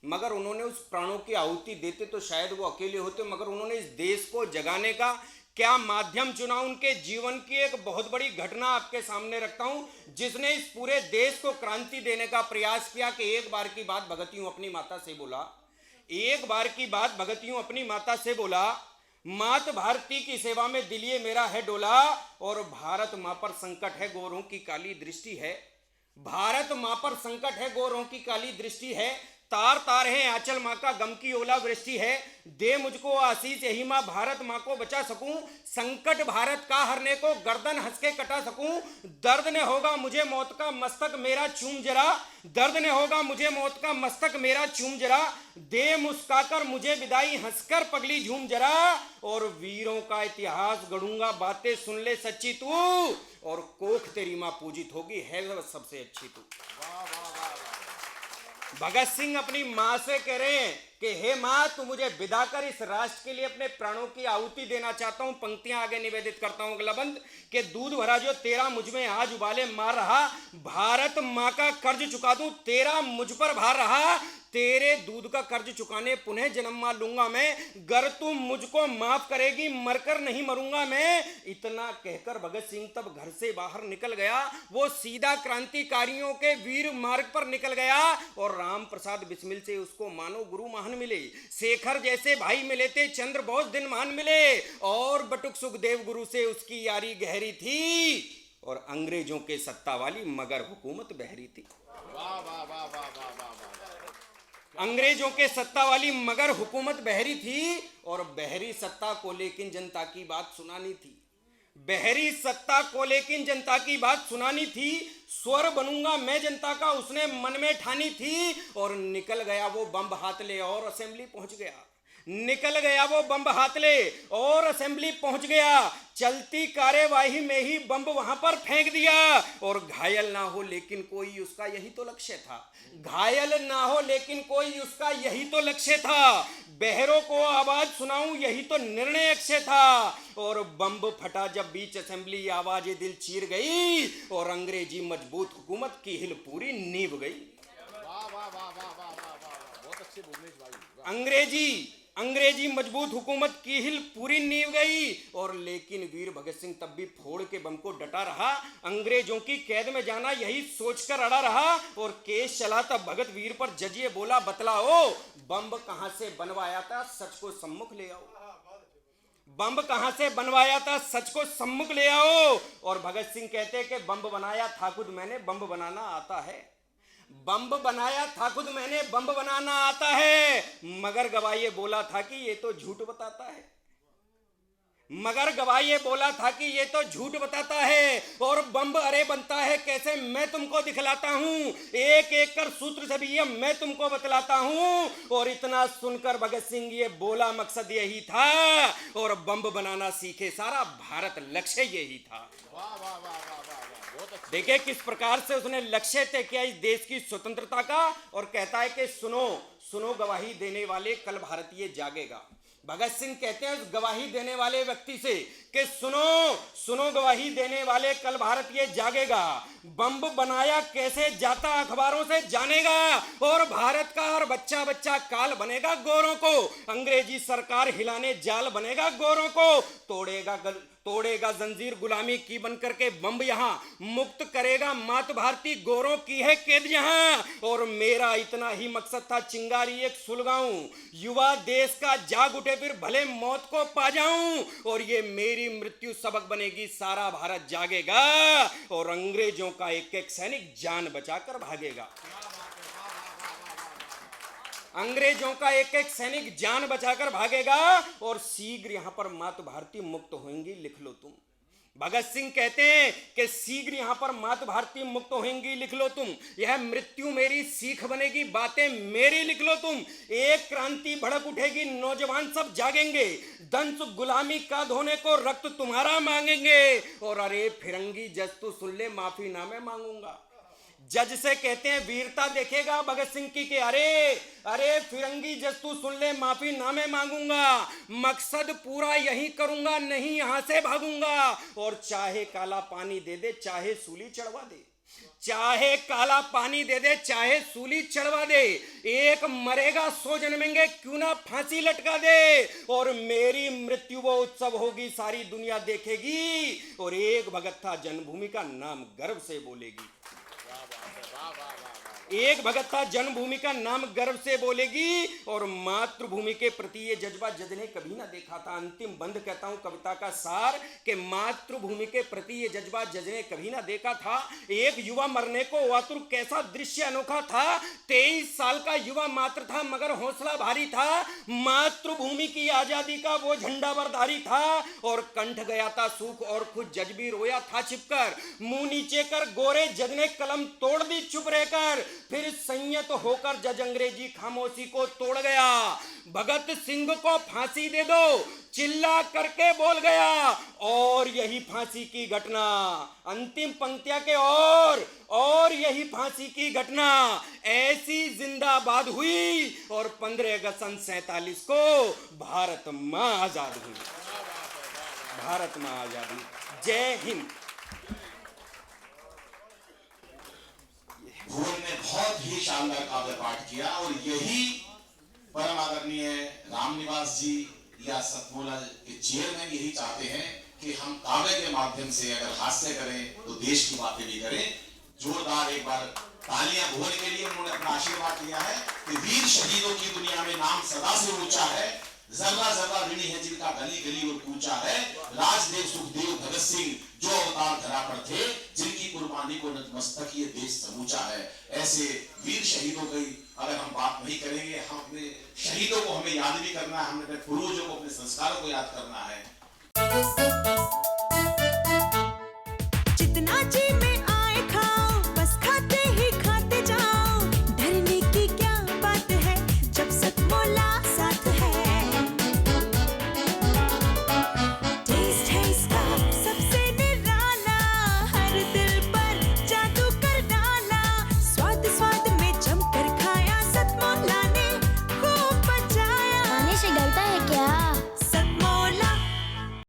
मगर उन्होंने उस प्राणों की आहुति देते तो शायद वो अकेले होते, मगर उन्होंने इस देश को जगाने का क्या माध्यम चुना। उनके जीवन की एक बहुत बड़ी घटना आपके सामने रखता हूं, जिसने इस पूरे देश को क्रांति देने का प्रयास किया। कि एक बार की बात भगत यूं अपनी माता से बोला, एक बार की बात भगत यूं अपनी माता से बोला, मात भारती की सेवा में दिल ये मेरा है डोला, और भारत मां पर संकट है गोरों की काली दृष्टि है। भारत मां पर संकट है गोरों की काली दृष्टि है, तार तार है आंचल माँ का गम की ओला वृष्टि है। दे मुझको आशीष यही माँ भारत माँ को बचा सकूं, संकट भारत का हरने को गर्दन हंस के कटा सकूं। दर्द ने होगा मुझे मौत का मस्तक मेरा चूम जरा, दर्द ने होगा मुझे मौत का मस्तक मेरा चूम जरा। दे मुस्काकर मुझे विदाई हंसकर पगली झूम जरा, और वीरों का इतिहास गढ़ूंगा बातें सुन ले सच्ची तू, और कोख तेरी माँ पूजित होगी है सबसे अच्छी तू। भगत सिंह अपनी मां से कह रहे हैं कि हे मां, तू मुझे विदा कर, इस राष्ट्र के लिए अपने प्राणों की आहुति देना चाहता हूं। पंक्तियां आगे निवेदित करता हूं अगलाबंद के दूध भरा जो तेरा मुझ में आज उबाले मार रहा, भारत मां का कर्ज चुका दूं तेरा मुझ पर भार रहा। तेरे दूध का कर्ज चुकाने पुनः जन्म मा लूंगा मैं, गर तू मुझको माफ करेगी मरकर नहीं मरूंगा मैं। इतना कहकर भगत सिंह तब घर से बाहर निकल गया, वो सीधा क्रांतिकारियों के वीर मार्ग पर निकल गया। और राम प्रसाद बिस्मिल से उसको मानो गुरु महान मिले, शेखर जैसे भाई मिले थे, चंद्र बोस दिन महान मिले, और बटुक सुखदेव गुरु से उसकी यारी गहरी थी। और अंग्रेजों के सत्ता वाली मगर हुकूमत बहरी थी। वाह वाह वाह वाह वाह वाह। अंग्रेजों के सत्ता वाली मगर हुकूमत बहरी थी, और बहरी सत्ता को लेकिन जनता की बात सुनानी थी। बहरी सत्ता को लेकिन जनता की बात सुनानी थी। स्वर बनूंगा मैं जनता का उसने मन में ठानी थी, और निकल गया वो बम हाथ ले और असेंबली पहुंच गया। निकल गया वो बम हाथ ले और असेंबली पहुंच गया। चलती कार्यवाही में ही बम वहां पर फेंक दिया, और घायल ना हो लेकिन कोई उसका यही तो लक्ष्य था। घायल ना हो लेकिन कोई उसका यही तो लक्ष्य था। बहरों को आवाज सुनाऊं यही तो निर्णय अक्षय था। और बम फटा जब बीच असेंबली आवाजें दिल चीर गई, और अंग्रेजी मजबूत हुकूमत की हिल पूरी नींव गई। वाह वाह वाह वाह वाह वाह, बहुत अच्छे भुवनेश भाई। अंग्रेजी मजबूत हुकूमत की हिल पूरी नींव गई। और लेकिन वीर भगत सिंह तब भी फोड़ के बम को डटा रहा। अंग्रेजों की कैद में जाना यही सोचकर अड़ा रहा, और केस चला तब भगत वीर पर जज ये बोला बतलाओ, बम कहां से बनवाया था सच को सम्मुख ले आओ। बम कहां से बनवाया था सच को सम्मुख ले आओ। और भगत सिंह कहते कि बम बनाया था खुद मैंने, बम बनाना आता है। बम बनाया था खुद मैंने, बम बनाना आता है। मगर गवाह ये बोला था कि ये तो झूठ बताता है। मगर गवाह ये बोला था कि ये तो झूठ बताता है। और बम अरे बनता है कैसे मैं तुमको दिखलाता हूं, एक एक कर सूत्र सभी ये मैं तुमको बतलाता हूं। और इतना सुनकर भगत सिंह ये बोला मकसद यही था, और बम बनाना सीखे सारा भारत लक्ष्य यही था। वाह वाह वाह वाह वाह। देखिए किस प्रकार से उसने लक्ष्य तय किया इस देश की स्वतंत्रता का, और कहता है कि सुनो सुनो गवाही देने वाले कल भारत ये जागेगा। भगत सिंह कहते हैं उस गवाही देने वाले व्यक्ति से कि सुनो सुनो गवाही देने वाले कल भारत ये जागेगा। बम बनाया कैसे जाता अखबारों से जानेगा, और भारत का हर बच्चा बच्चा काल बनेगा गोरों को। अंग्रेजी सरकार हिलाने जाल बनेगा गोरों को। तोड़ेगा जंजीर गुलामी की बनकर के बम यहां, मुक्त करेगा मात भारती गोरों की है कैद यहां। और मेरा इतना ही मकसद था चिंगारी एक सुलगाऊं, युवा देश का जाग उठे फिर भले मौत को पा जाऊं। और ये मेरी मृत्यु सबक बनेगी सारा भारत जागेगा, और अंग्रेजों का एक एक सैनिक जान बचाकर भागेगा। अंग्रेजों का एक एक सैनिक जान बचाकर भागेगा, और शीघ्र यहां पर मात भारती मुक्त होंगी लिख लो तुम। भगत सिंह कहते हैं कि शीघ्र यहां पर मात भारती मुक्त होंगी लिख लो तुम। यह मृत्यु मेरी सीख बनेगी बातें मेरी लिख लो तुम। एक क्रांति भड़क उठेगी नौजवान सब जागेंगे, दंश गुलामी का धोने को रक्त तुम्हारा मांगेंगे। और अरे फिरंगी जज तू सुन ले माफी ना मैं मांगूंगा। जज से कहते हैं वीरता देखेगा भगत सिंह की कि अरे फिरंगी जज तू सुन ले माफी ना मैं मांगूंगा। मकसद पूरा यही करूंगा नहीं यहां से भागूंगा। और चाहे काला पानी दे दे चाहे सूली चढ़वा दे, चाहे काला पानी दे दे, चाहे सूली चढ़वा दे, एक मरेगा 100 जन्मेंगे, क्यों ना फांसी लटका दे। और मेरी मृत्यु वो उत्सव होगी, सारी दुनिया देखेगी, और एक भगत था जन्मभूमि का नाम गर्व से बोलेगी। एक भगत था जन्मभूमि का नाम गर्व से बोलेगी, और मातृभूमि के प्रति ये जज्बा जज ने कभी ना देखा था। अंतिम बंद कहता हूं कविता का सार कि मातृभूमि के प्रति ये जज्बा जज ने कभी ना देखा था। एक युवा मरने को आतुर, कैसा दृश्य अनोखा था। 23 साल का युवा मात्र था, मगर हौसला भारी था। मातृभूमि की आजादी का वो झंडा बरधारी था, और कंठ गया था सूख, और खुद जज भी रोया था छिपकर। मुंह नीचे कर गोरे जज ने कलम तोड़ दी चुप रहकर, फिर संयत होकर जज अंग्रेजी खामोशी को तोड़ गया। भगत सिंह को फांसी दे दो, चिल्ला करके बोल गया, और यही फांसी की घटना। अंतिम पंक्तियां के और यही फांसी की घटना ऐसी जिंदाबाद हुई, और 15 अगस्त सन 47 को भारत मां आजाद हुई। भारत मां आजाद हुई। जय हिंद। भुवन ने बहुत ही शानदार काव्य पाठ किया, और यही परम आदरणीय रामनिवास जी या सतमोला के चेयरमैन यही चाहते हैं कि हम काव्य के माध्यम से अगर हास्य करें तो देश की बातें भी करें। जोरदार एक बार तालियां भुवन के लिए। उन्होंने अपना आशीर्वाद दिया है कि वीर शहीदों की दुनिया में नाम सदा से ऊंचा है, जर्रा जर्रा ऋणी है जिनका गली गली और कूचा है। राजदेव सुखदेव भगत सिंह जो अवतार धरा पर थे, जिनकी कुर्बानी को नतमस्तक ये देश समूचा है। ऐसे वीर शहीदों की अगर हम बात नहीं करेंगे, हम अपने शहीदों को हमें याद भी करना है, हमें अपने पूर्वजों को, अपने संस्कारों को याद करना है।